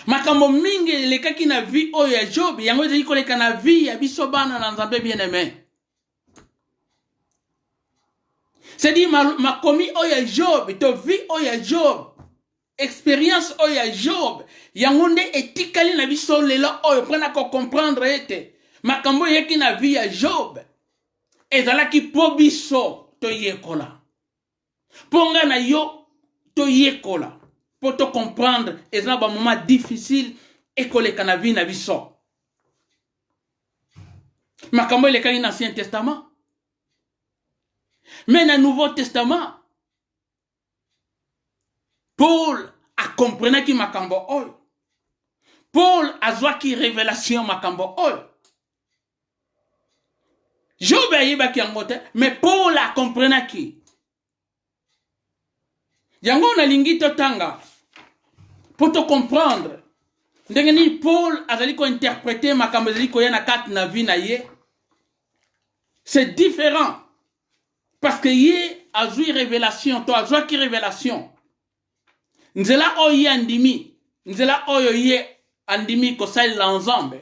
Makambo mingi elekaki na vie oyo ya Job, yango ezali koleka na vie ya biso bana na Nzambe bien-aimé. C'est-à-dire makomi oyo ya Job, to vie oyo ya Job, expérience oyo ya Job, yango nde etikali na biso lelo oyo mpona ko comprendre ete makambo yeki na vie ya Job ezalaki po biso to yekola. Ponga na yo to yekola. Pour te comprendre, et un moment difficile et que na vie na biso. Makambo le dans l'Ancien Testament. Mais dans le Nouveau Testament, Paul a compris qui makambo oy. Paul a zwa qui révélation makambo oy. Job a yeba ki angote, mais Paul a compris qui. Yango na lingi totanga. Pour te comprendre, ndengeni Paul azali ko interpréter makambo azali ko yana kat na vie na ye. C'est différent. Parce que ye azui révélation, to azwa ki révélation. Nzela oyo andimi, nzela oyo ye andimi ko sali la ensemble.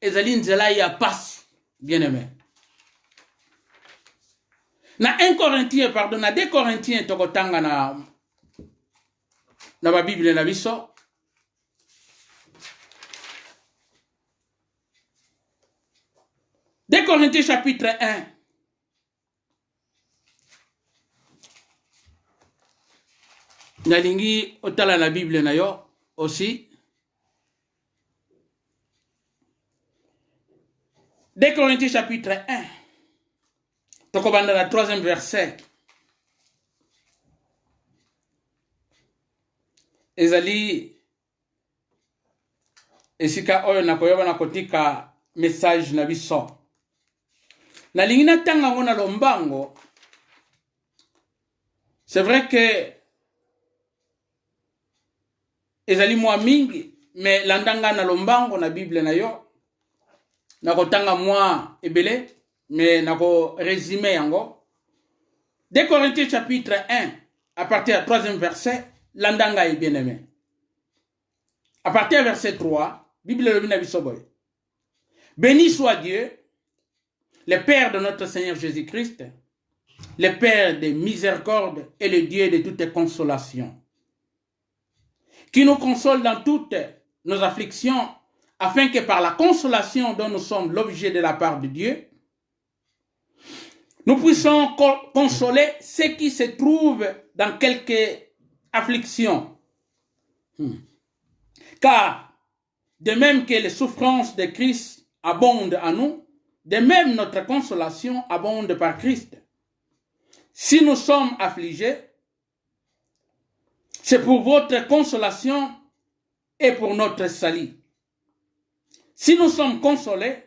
Ezali nzela ya passe, bien-aimé. Na 1 Corinthiens, pardon, na 2 Corinthiens tokotanga na ma Bible na biso. Deux Corinthiens chapitre 1. Nalingi otala la Bible na yo aussi. 2 Corinthiens chapitre 1. Tokobanda la 3e verset. Ezali esika oyo nakoyoba na kotika message na biso. Na lingina tanga ngona lombango. C'est vrai que ezali mwa mingi, mais landanga na lombango na Bible na yo. Nako tanga mwa ebele, mais nako résumé yango. 2 Corinthiens chapitre 1, à partir du 3e verset, landanga est bien-aimé. À partir du verset 3, Bible le Bina Bisoboy. Béni soit Dieu, le Père de notre Seigneur Jésus-Christ, le Père des miséricordes et le Dieu de toutes consolations, qui nous console dans toutes nos afflictions, afin que par la consolation dont nous sommes l'objet de la part de Dieu, nous puissions consoler ceux qui se trouvent dans quelque affliction. Car, de même que les souffrances de Christ abondent en nous, de même notre consolation abonde par Christ. Si nous sommes affligés, c'est pour votre consolation et pour notre salut. Si nous sommes consolés,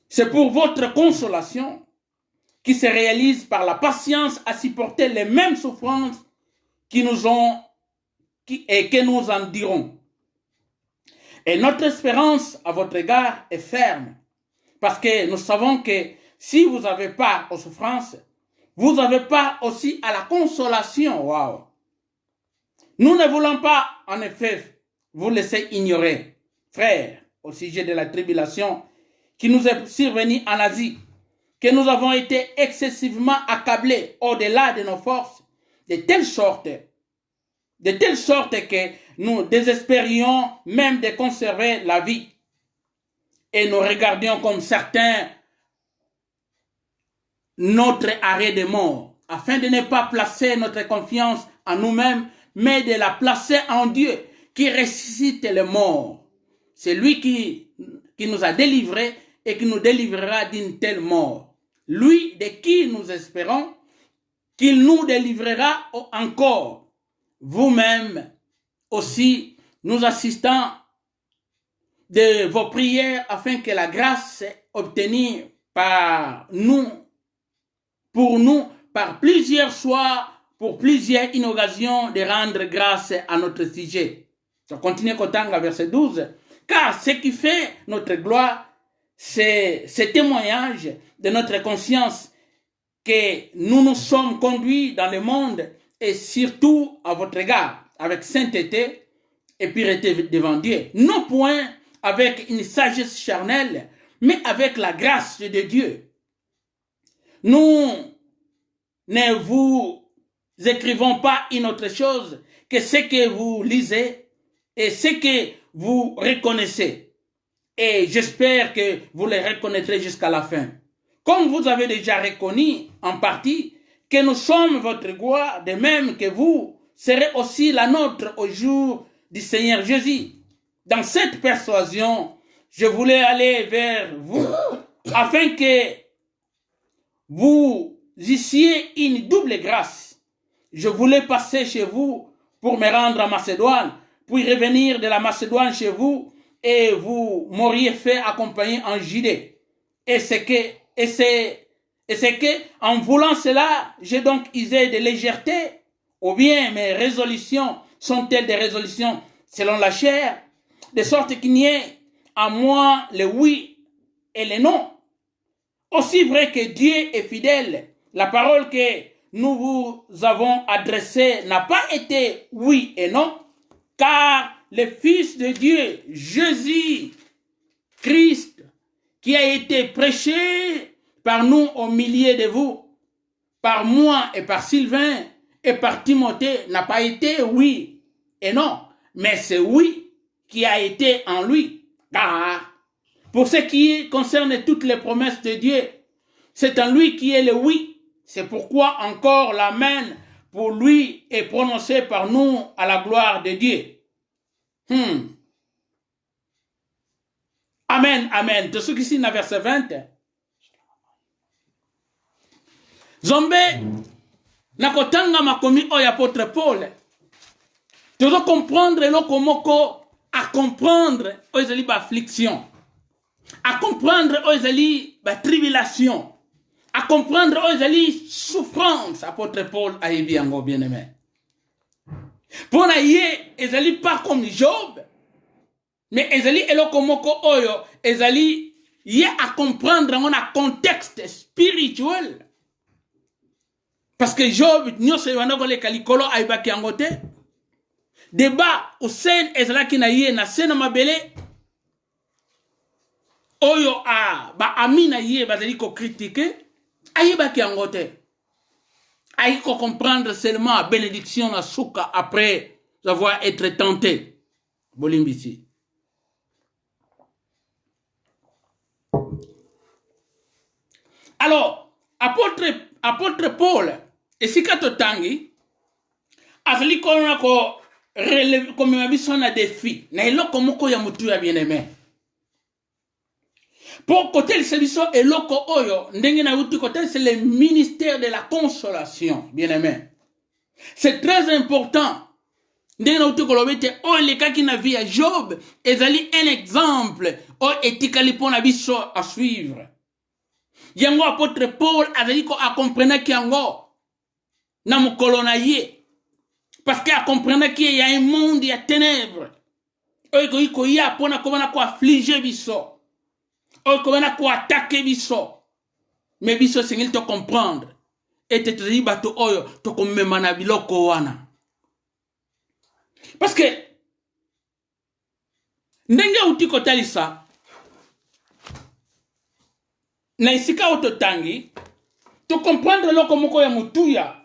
c'est pour votre consolation qui se réalise par la patience à supporter les mêmes souffrances que nous en dirons. Et notre espérance à votre égard est ferme, parce que nous savons que si vous avez part aux souffrances, vous avez part aussi à la consolation. Wow. Nous ne voulons pas, en effet, vous laisser ignorer, frères, au sujet de la tribulation qui nous est survenue en Asie, que nous avons été excessivement accablés au-delà de nos forces, de telle sorte que nous désespérions même de conserver la vie. Et nous regardions comme certains notre arrêt de mort, afin de ne pas placer notre confiance en nous-mêmes, mais de la placer en Dieu, qui ressuscite les morts. C'est lui qui nous a délivrés et qui nous délivrera d'une telle mort. Lui de qui nous espérons qu'il nous délivrera encore. Vous-même aussi, nous assistons de vos prières afin que la grâce obtenue par nous, pour nous, par plusieurs soirs, pour plusieurs innovations, de rendre grâce à notre sujet. Je continue Kotanga, verset 12. Car ce qui fait notre gloire, c'est ce témoignage de notre conscience que nous nous sommes conduits dans le monde et surtout à votre égard, avec sainteté et pureté devant Dieu. Non point avec une sagesse charnelle, mais avec la grâce de Dieu. Nous ne vous écrivons pas une autre chose que ce que vous lisez et ce que vous reconnaissez. Et j'espère que vous les reconnaîtrez jusqu'à la fin. Comme vous avez déjà reconnu en partie que nous sommes votre gloire, de même que vous serez aussi la nôtre au jour du Seigneur Jésus. Dans cette persuasion, je voulais aller vers vous afin que vous eussiez une double grâce. Je voulais passer chez vous pour me rendre à Macédoine, puis revenir de la Macédoine chez vous, et vous m'auriez fait accompagner en Judée. Et c'est que, en voulant cela, j'ai donc usé de légèreté, ou bien mes résolutions sont-elles des résolutions selon la chair, de sorte qu'il n'y ait en moi le oui et le non. Aussi vrai que Dieu est fidèle, la parole que nous vous avons adressée n'a pas été oui et non, car le Fils de Dieu, Jésus-Christ, qui a été prêché par nous au milieu de vous, par moi et par Sylvain et par Timothée, n'a pas été oui et non, mais c'est oui qui a été en lui. Car pour ce qui concerne toutes les promesses de Dieu, c'est en lui qui est le oui. C'est pourquoi encore l'amen pour lui est prononcé par nous à la gloire de Dieu. Amen, amen. De ce qui signe verset 20. Zombe, nakotanga makomi oya apôtre Paul. Tu dois comprendre l'okomoko à comprendre oizali ba affliction, à comprendre oizali ba tribulation, à comprendre oizali souffrance. Apôtre Paul a dit bien bien-aimé. Pour naïe, ezali pas comme Job, mais ezali elokomoko oyo, ezali yé à comprendre on a contexte spirituel. Parce que Job, nous sommes les kalikolo aibaki angote. Débat au sein ezala ki na yé na sena mabele. Oyo a ba amina yé bazali ko critiquer, aibaki angote. Il faut comprendre seulement la bénédiction na souka après avoir été tenté. Bolimbisi. Alors, apôtre Paul, et si kato tangi, azali kona ko relève comme mabiso na défi, na eloko moko ya mutu ya bien-aimé. Pour côté le service et loko oyo, ndenge na uti côté c'est le ministère de la consolation, bien-aimé. C'est très important. Ndenge na uti kolobete o le kaki na vie à Job, ezali un exemple o etikali pona biso à suivre. Yango apôtre Paul azali ko a comprendre kiango na mukolo na ye. Parce qu'il a compris qu'il y a un monde, il y a ténèbres. Il y a pour affliger biso. Il y a pour attaquer biso. Mais biso c'est qu'il te comprendre. Et te dit bato oyo to komemana biloko wana. Parce que ndenge uti kotalisa na isika ototangi to comprendre loko moko ya mutuya.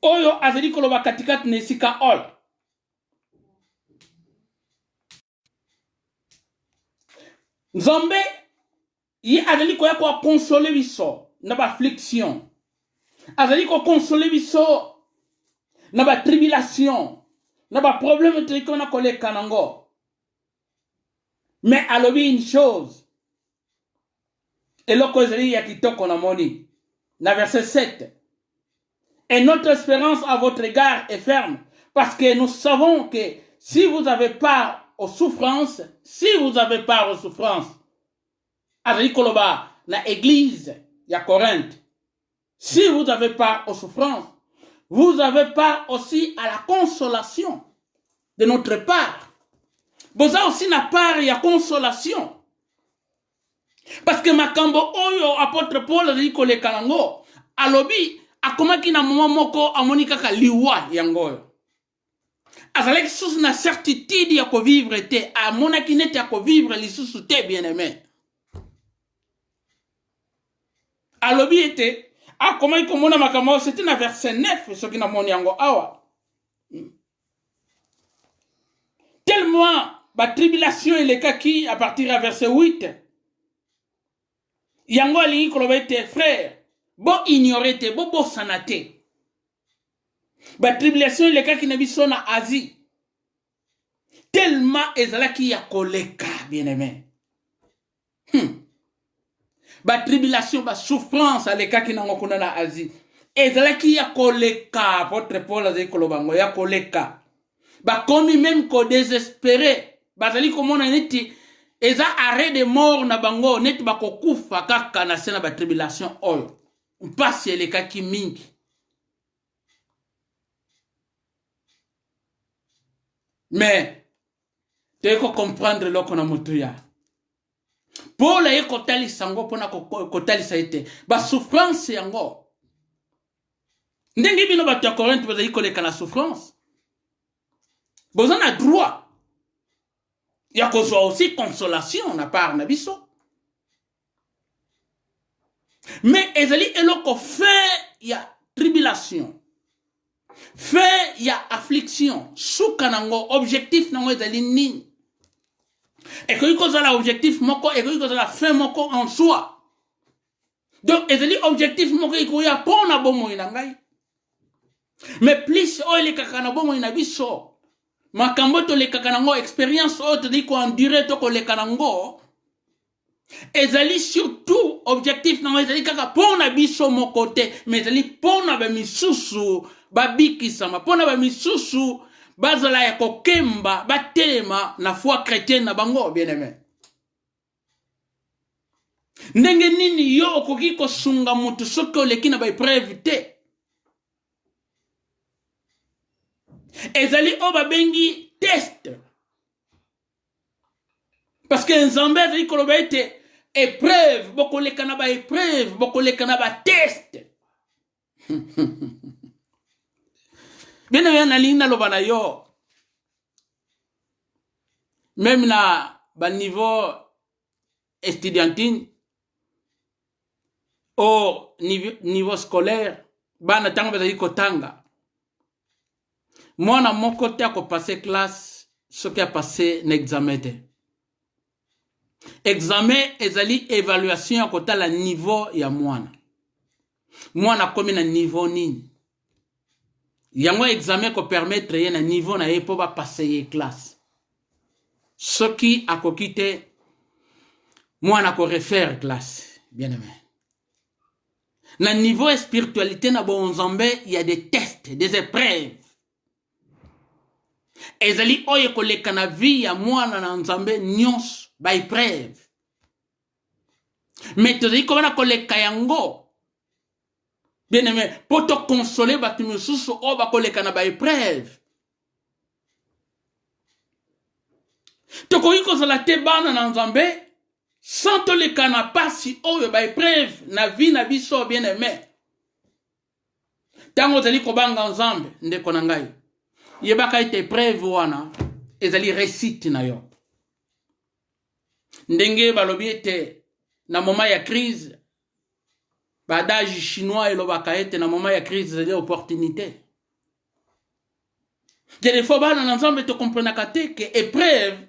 Oyo azali koloba katikati nesika oyo. Nzambe yi azali koya ko consoler biso na ba affliction. Azali ko consoler biso na ba tribulation, na ba problème tiko na koleka nango. Mais alobi une chose. Eloko ezali ya kitoko na moni. na verset 7. Et notre espérance à votre égard est ferme, parce que nous savons que si vous avez part aux souffrances, azali koloba na église ya Corinthe, si vous avez part aux souffrances, vous avez part aussi à la consolation de notre part. Vous avez aussi la part ya consolation. Parce que makambo oyo apôtre Paul azali koleka nango, alobi akomaki na moment moko amoni kaka liwa yangoyo. Azalaki sous na certitude ya ko vivre te, amonaki nete ya ko vivre lisusu te, bien-aimé. Alobi ete akomaki komona makambo, c'était na verset 9 soki na moni yango awa. Tellement ba tribulation elekaki à partir à verset 8. Yango alingi koloba ete frère, bo ignorer te, bo bosana te. Ba tribulation elekaki na biso na Asie. Tellement ezalaki ya koleka, bien-aimé. Ba tribulation, ba souffrance alekaki nango kuna na Asie. Ezalaki ya koleka, apôtre Paul azali kolobango ya koleka. Ba komi même ko désespéré, bazali komona neti eza arrêt de mort na bango, neti ba kokufa kaka na sena ba tribulation oyo. Mpasi elekaki mingi. Mais tu ko comprendre loko na mutuya. Paul aye kotali sango pona kotali saite. Ba souffrance yango. Ndenge bino ba ta Corinthe bazali koleka na souffrance. Bozan a droit. Ya kozwa aussi consolation na part na biso. Mais ezali eloko fait ya tribulation. Fait ya affliction. Souka nango objectif nango ezali nini. Et que il la objectif moko et que il la fin moko en soi. Donc ezali objectif moko ikoya pona bomo inangai. Mais plus o le kakana bomo inabiso. Makambo to le kakanango expérience autre dit ko enduré to ko le kanango. Ezali surtout objectif nango ezali kaka pona biso moko te, mais ezali pona ba misusu babikisama, pona ba misusu bazala ya kokemba batelema na foi chrétienne na bango, bien-aimé. Ndenge nini yo okoki kosunga mutu soki oleki na ba épreuve te. Ezali oba bengi test. Parce que Nzambe ezali koloba ete épreuve, boko leka na ba épreuve, boko leka na ba test. Bien na lina loba na yo. Même na ba niveau estudiantine au niveau scolaire, bana tanga bazali kotanga. Mwana moko te ako passer classe, ce qui a passé n'examen te. Examen ezali évaluation akota la niveau ya mwana. Mwana komi na niveau nini. Yango examen ko permettre ye na niveau na ye po ba passer ye classe. Ce qui a kokite mwana ko refaire classe, bien aimé. Na niveau spiritualité na bon Nzambe, il y a des tests, des épreuves. Ezali oye koleka na vie ya mwana na Nzambe nyonso ba épreuve. Mais tozali komana koleka yango. Bien aimé, pour te consoler batu misusu o ba koleka na ba épreuve. Tokoki kozala te bana na Nzambe sans toleka na pasi oyo ba épreuve na vie na biso, bien aimé. Tango zali kobanga Nzambe ndeko na ngai. Yebaka ite épreuve wana ezali réussite na yo. Ndenge balobi ete na moment ya crise badage chinois elobaka ete na moment ya crise ezali opportunité. Des fois bana na Nzambe te comprenaka te ke épreuve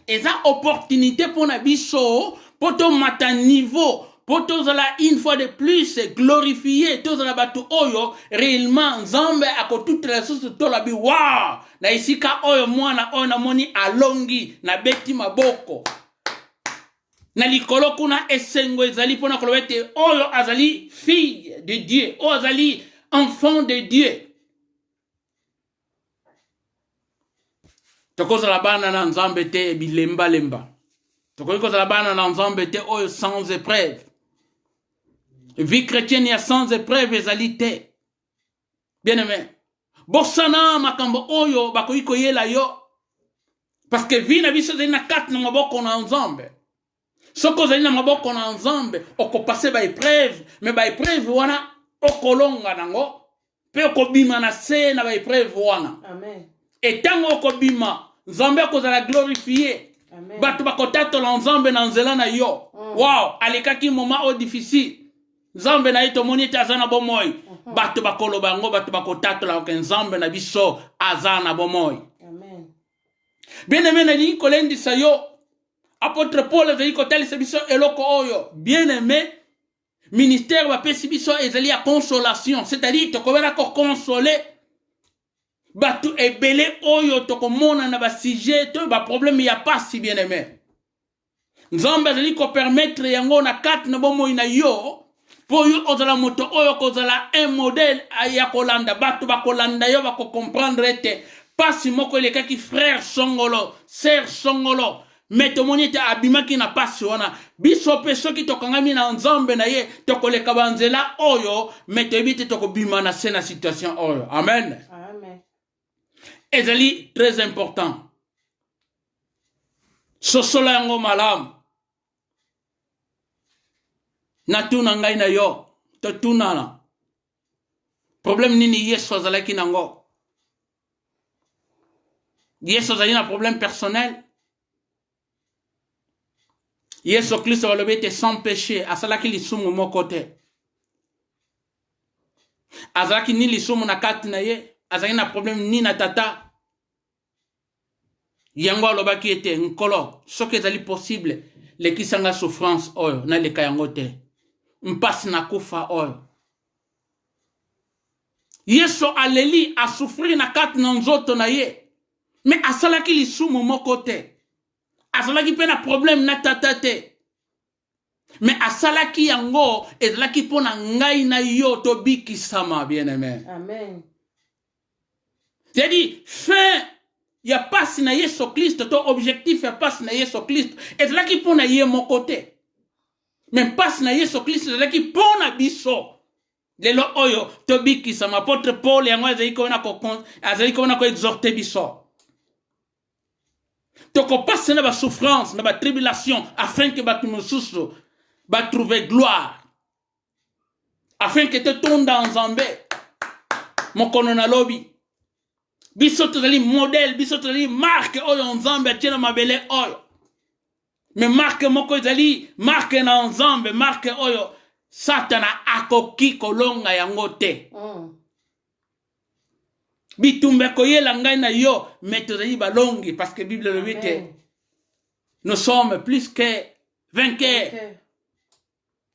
eza opportunité pona biso poto mata niveau poto zala une fois de plus glorifié to zala batu oyo réellement Nzambe ako toute la source to labi wow na isika oyo mwana oyo na moni alongi na beti maboko. na likolo kuna esengo ezali pona kolobete oyo azali fille de Dieu, oyo azali enfant de Dieu. Tokozala bana na nzambe te bilemba lemba. Tokozala bana na nzambe te oyo sans épreuve. Vie chrétienne ya sans épreuve ezali te. Bien aimé. Bosana makambo oyo bakoki koyela yo. Parce que vie na biso ezali na kati na maboko na nzambe. Soko zali na maboko na nzambe okopase ba épreuve, mais ba épreuve wana okolonga nango pe okobima na se na ba épreuve wana. Amen. Et tango okobima nzambe akozala glorifié. Amen. Bato bakotatola nzambe na nzela na yo. Wow, alekaki moment au difficile. Nzambe na ye tomoni ete aza na bomoi. Bato bakoloba ngo bato bakotatola ke nzambe na biso aza na bomoi. Amen. Bien-aimé na lingi kolendisa yo. Apôtre Paul ezali kotalisa biso eloko oyo. Bien-aimé, ministère bapesi biso ezali ya consolation. C'est-à-dire tokobela ko consoler batu ebele oyo tokomona na ba sujet to ba problème ya pasi bien-aimé. Nzambe ezali ko permettre yango na kati na bomoi na yo po yo ozala moto oyo kozala un modèle ya kolanda batu bakolanda yo bako comprendre ete pasi moko elekaki frère songolo, sœur songolo. Mais tomoni te abimaki na pasi wana biso pe soki tokangami na nzambe na ye tokoleka banzela oyo mais toyebite tokobima na se na situation oyo. Amen. Amen. Ezali très important. Sosola yango malamu. Na tuna ngai na yo to tunana. Problème nini Yesu azalaki nango? Yesu azali na problème personnel. Yesu Kristo walobete sans péché, asalaki lisumu moko te. Azalaki ni lisumu na kati na ye, azalaki na problème ni na tata. Yango alobaki ete nkolo, soki ezali possible, lekisanga souffrance oyo, na leka yango te. Mpasi na kufa oyo. Yesu aleli a souffrir na kati na nzoto na ye, mais asalaki lisumu moko te. Asalaki pe na problème na tata te. Mais asalaki yango ezalaki pona ngai na yo to bikisama bien-aimé. Amen. C'est-à-dire fin ya passe na Yesu Christ to objectif ya passe na Yesu Christ ezalaki pona ye moko te. Mais passe na Yesu Christ ezalaki pona biso. Lelo oyo to bikisama apôtre Paul yango ezali kona ko exhorter biso. Toko passe na ba souffrance, na ba tribulation, afin que batu mosusu ba trouver gloire. Afin que te tombe dans Nzambe. Mokono na lobi. Biso tozali modèle, biso tozali marque oyo Nzambe tiena mabele oyo. Mais marque moko ezali marque na Nzambe, marque oyo Satana akoki kolonga yango te. Bitumbe koyela ngai na yo mais tozali balongi parce que Bible le dit nous sommes plus que vainqueurs.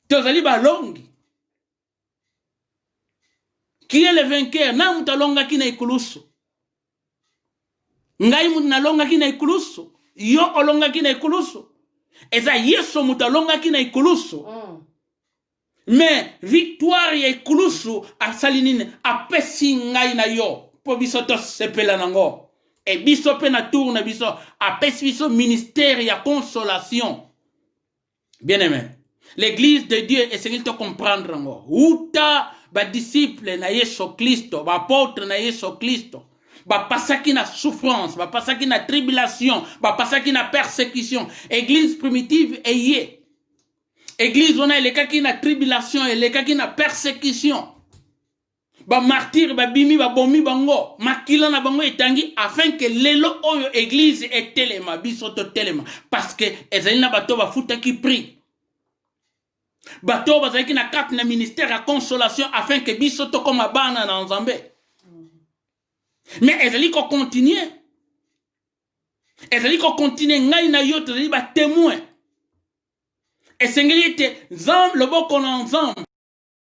Tozali balongi. Qui est le vainqueur? Na mutalonga ki na ikulusu. Ngai mutalonga ki na ikulusu. Yo olonga ki na ikulusu. Eza Yesu mutalonga ki na ikulusu. Mais victoire ya ikulusu asali nini apesi ngai na yo. Biso to sepela nango et biso pe na tourne biso apesi biso ministère ya consolation. Bien-aimé, l'église de Dieu essaye de comprendre nango uta ba disciple na Yesu Kristo, ba apôtre na Yesu Kristo, ba pasaki na souffrance, ba pasaki na tribulation, ba pasaki na persécution. Église primitive eye église on a les kaki na tribulation et les kaki na persécution. Ba martyr ba bimi ba bomi bango makila na bango etangi afin que lelo oyo église etelema biso to telema parce que ezali na bato ba futa ki pri bato ba zaki na carte na ministère à consolation afin que biso to comme bana na Nzambe. Mais ezali ko continuer ngai na yo to ezali ba témoin esengeli te Nzambe loboko na Nzambe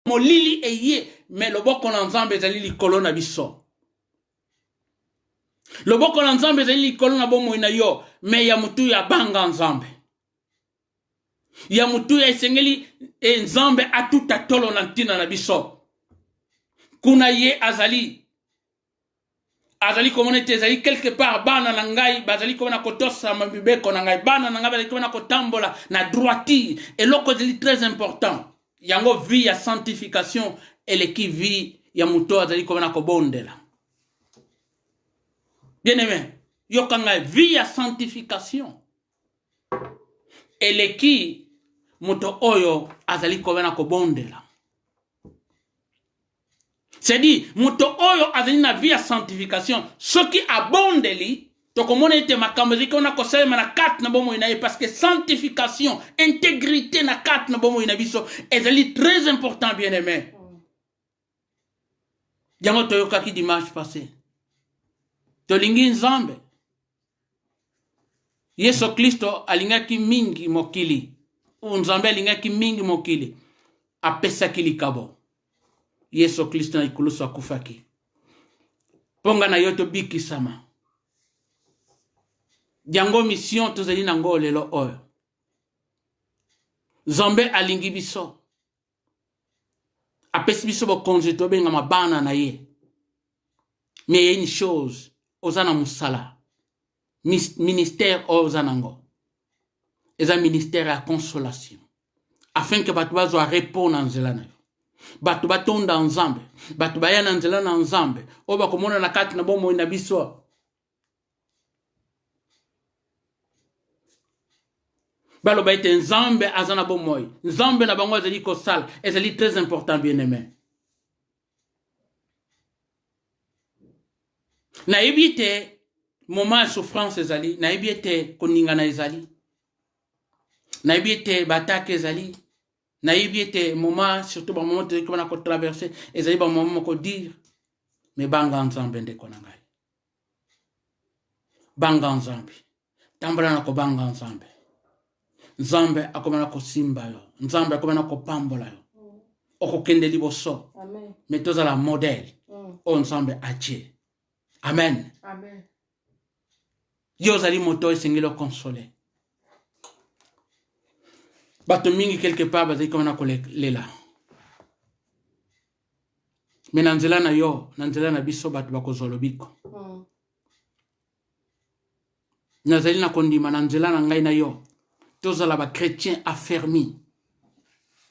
molili eye mais loboko na Nzambe ezali likolo na biso. Loboko na Nzambe ezali likolo na bomoi na yo mais ya mutu ya banga Nzambe. ya mutu ya esengeli nzambe atuta tolo na ntina na biso kuna ye azali komona ete ezali quelque part bana na ngai bazali komona kotosa mabibeko na ngai bana na ngai bazali komona kotambola na droiture eloko ezali très important yango vie ya sanctification eleki vie ya mutu azali komona kobondela bien aimé yokanga vie ya sanctification eleki muto oyo azali komona kobondela. C'est-à-dire, muto oyo azali na vie ya sanctification, ce qui abondeli, to komona ete makambo qu'on a kosema na kat na bomo ina parce que sanctification, intégrité na kat na bomo ina biso, ezali très important bien aimé. Yango toyoka ki dimanche passé. To lingi nzambe. Yesu Kristo alingaki mingi mokili. Nzambe alingaki mingi mokili. Apesaki likabo. Yesu Kristo na ikulusu akufaki. Ponga na yoto biki sama. Jango mission tozali nango lelo oyo. Nzambe alingi biso. Apesi biso bokonzi tobenga mabana na ye. Mais il y a une chose. Ozana musala. Ministère ozanango. Eza ministère à consolation. Afin que batu bazo répondre en nzela na yo. Batu batonda nzambe. Batu bayana nzela na nzambe. Oba komona na kati na bomo ina biso. Balo ba ete nzambe azana bomo. Nzambe na bango ezali kosala. Ezali très important bien aimé. Na ebite moment de souffrance ezali. Na ebite koningana ezali. Na ebite batake ezali. Na ebite moment surtout ba moment que on a traversé ezali ba moment ko dire mais banga nzambe ndeko na ngai. Banga nzambe. Tambala na ko banga nzambe. Nzambe akomana ko simba yo. Nzambe akomana ko pambola yo. Okokende liboso. Amen. Mais tozala modèle. O nzambe atie. Amen. Amen. Yo zali moto esengelo consoler. Bato mingi quelque part bazali komana ko lela. Mais nanzela na yo, nanzela na biso bato bakozolobiko. Nazali na kondima nanzela na ngai na yo. Tozala ba chrétien affermi.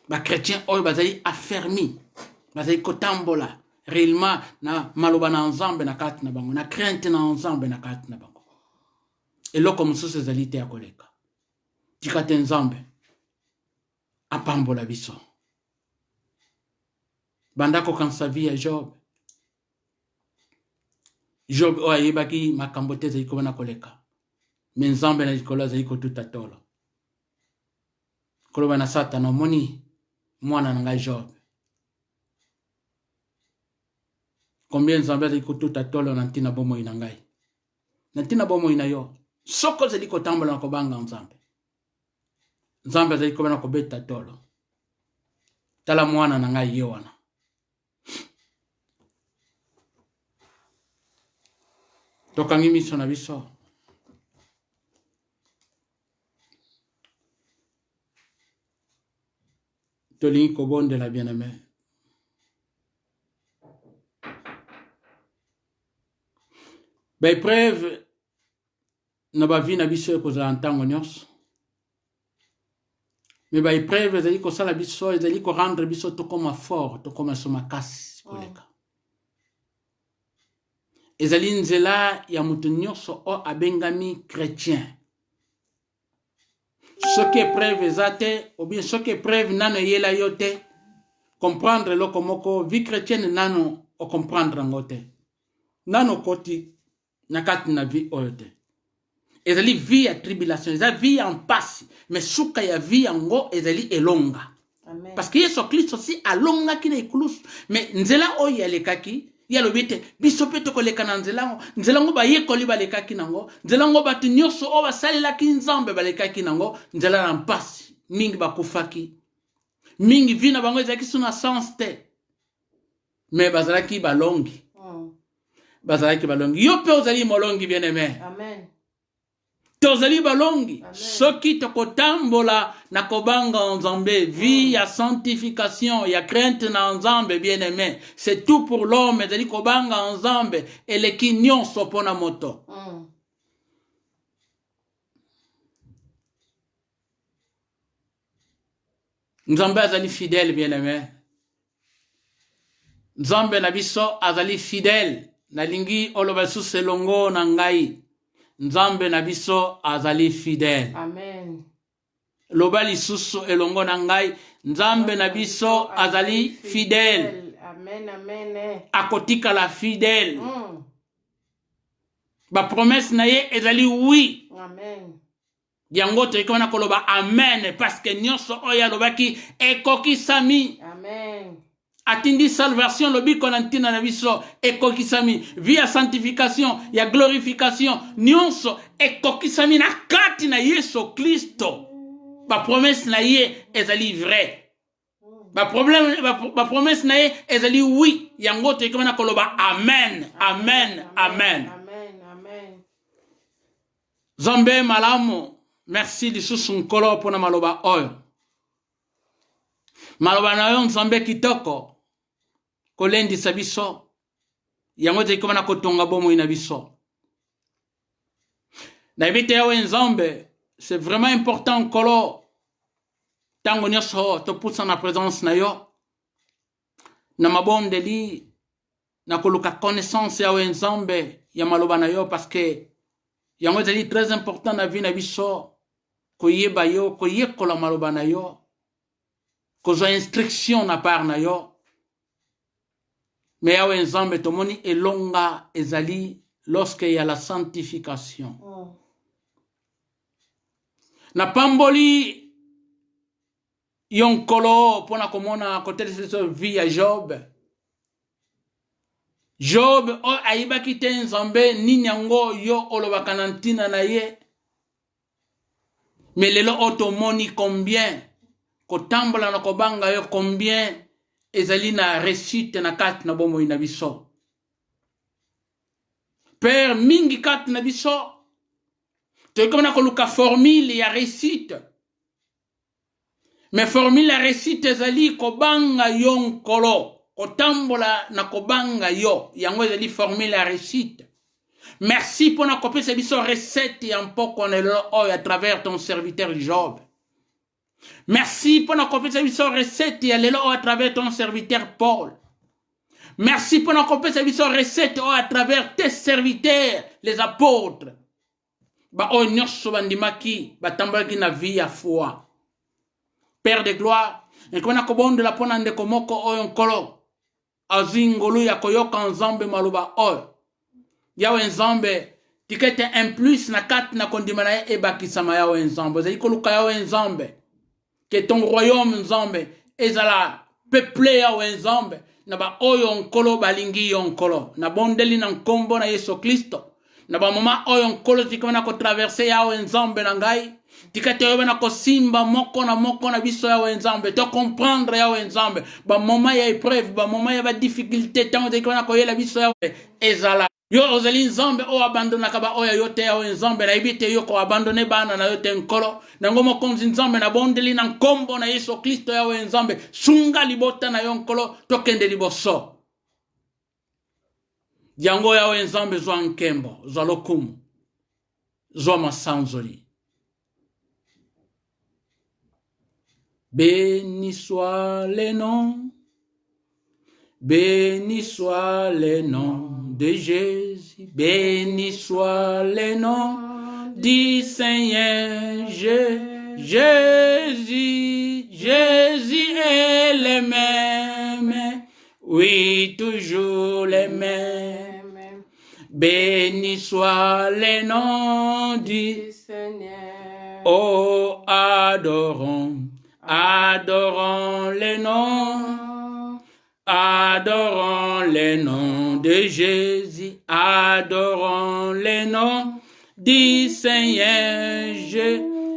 Ba chrétien oyo bazali affermi. Bazali kotambola. Réellement na maloba na nzambe na kati na bango. Na crainte na nzambe na kati na bango. Eloko mususu ezali te akoleka. Tikate nzambe. Apambola biso. Bandako kansa vie ya Job. Job o ayebaki makambo te ezali komona koleka. Mais nzambe na likolo azali kotuta tolo. Koloba na Satana omoni mwana na ngai Job. Combien nzambe azali kotuta tolo na ntina bomoi na ngai. Na ntina bomoi na yo. Soko ezali kotambola na kobanga nzambe. Nzambe azali komona kobeta tolo. Tala mwana na ngai ye wana. Tokangi miso na biso. Tolingi kobondela bien-aimé. Ba épreuve na ba vie na biso ekozala ntango nyonso. Mais ba épreuve ezali kosala biso, ezali ko rendre biso tokoma fort, tokoma makasi koleka. Ezali nzela ya mutu nyonso o abengami chrétien. Ce qui est preuve ezate, ou bien ce qui est preuve nano yela yote, comprendre loko moko, vie chrétienne nano o comprendre ngote. Nano koti nakati na vie oyote. Ezali vie ya tribulation, ezali vie en passe, mais suka ya vie yango ezali elonga. Amen. Parce que Yesu Kristo si alonga kina ikulusu, mais nzela oyo yalekaki, yalobite biso pe tokoleka na nzelango ba yekoli balekaki nango, nzelango batu nyonso o basalelaki nzambe balekaki nango, nzela na mpasi mingi bakufaki. Mingi vina bango ezaki suna sens te. Mais bazalaki balongi. Bazalaki balongi. Yo pe ozali molongi bien aimé. Amen. tozali balongi soki tokotambola na kobanga nzambe vie ya sanctification ya crainte na nzambe bien aimé c'est tout pour l'homme ezali kobanga nzambe eleki nyonso mpona moto nzambe azali fidèle bien aimé nzambe na biso azali fidèle nalingi oloba lisusu elongo na ngai nzambe na biso azali fidèle Amen. loba lisusu elongo na ngai nzambe na biso azali fidèle Amen, amen. akotikala fidèle bapromese na ye ezali oui Amen. yango toyeki wana koloba amen parce que nyonso oyo alobaki ekokisami Amen. atindi salvation lobiko na ntina na biso ekokisami vie ya sanctification ya glorification nyonso ekokisami na kati na yesu kristo bapromese na ye ezali vrai bapromese na ye ezali oui yango toyeki wana koloba amen amen amen nzambe malamu merci lisusu nkolo mpona maloba oyo maloba na yo nzambe kitoko kolendisa biso yango toyeki wana kotonga bomoi na biso nayebi te yawe nzambe c'est vraiment important nkolo ntango nyonso topusa na présence na yo na mabondeli na koluka connaissance yawe nzambe ya maloba na yo parce que yango ezali très important na vie na biso koyeba yo koyekola maloba na yo kozwa instruction na part na yo me yawe nzambe tomoni elonga ezali lorsque ya la sanctification na pamboli yo nkolo mpona komona kotelesa vie ya job job oyo ayibaki te nzambe nini yango yo olobaka na ntina na ye me lelo oyo tomoni combien kotambola na kobanga yo combien ezali na réussite na kati na bomoi na biso père mingi kati na biso toyeki na koluka formule ya réussite me formule ya réussite ezali kobanga yo nkolo kotambola na kobanga yo yango ezali formule ya réussite merci mpona kopesa biso recette ya mpoko na lelo oyo à travers ton serviteur Job merci mpona kopesa biso recette ya lelo oyo à travers ton serviteur Paul merci mpona kopesa biso recette oyo à travers tes serviteurs les apôtres baoyo nyonso bandimaki batambolaki na vie ya foi Père de gloire ekona kobondela mpona ndeko moko oyo nkolo azwi ngolu ya koyoka nzambe maloba oyo yawe nzambe tikete un plus na kati na kondima na ye ebakisama yawe nzambe ozali koluka yawe nzambe ke ton royaume nzambe ezala peuple yawe nzambe na baoyo nkolo balingi yo nkolo na bondeli na nkombo na yesu kristo na bamoma oyo nkolo tikona kotraverse yawe nzambe na ngai tikate oyo bana kosimba moko na biso yawe nzambe to comprendre yawe nzambe bamoma ya épreuve bamoma ya badifficulté ntango tikona koyela biso yawe ezala yo ozali nzambe oyo abandonaka baoyo yo te yawe nzambe nayebi te yo koabandone bana na yo te nkolo nango mokonzi nzambe nabondeli na nkombo na yesu kristo yawe nzambe sunga libota na yo nkolo tokende liboso yango yawe nzambe zwa nkembo zwa lokumu zwa masanzoli béni soit le nom béni soit le nom de Jésus, béni soit le nom du Seigneur Jésus. Jésus est le même, oui, toujours le même. Béni soit le nom du Seigneur. Oh, adorons, adorons le nom. Adorons le nom de Jésus, adorons le nom du Seigneur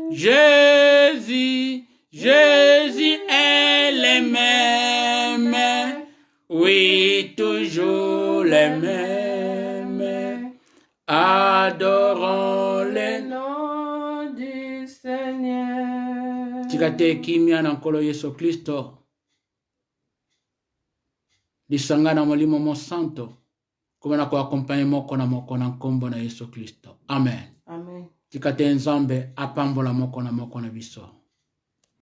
Jésus. Jésus est le même, oui, toujours le même. Adorons le nom Tikate kimia na nkolo Yesu Kristo. Disangana molimo mo santo. Kumana kwa accompagner moko na nkombo na Yesu Kristo. Amen. Amen. Tikate nzambe apambola moko na biso.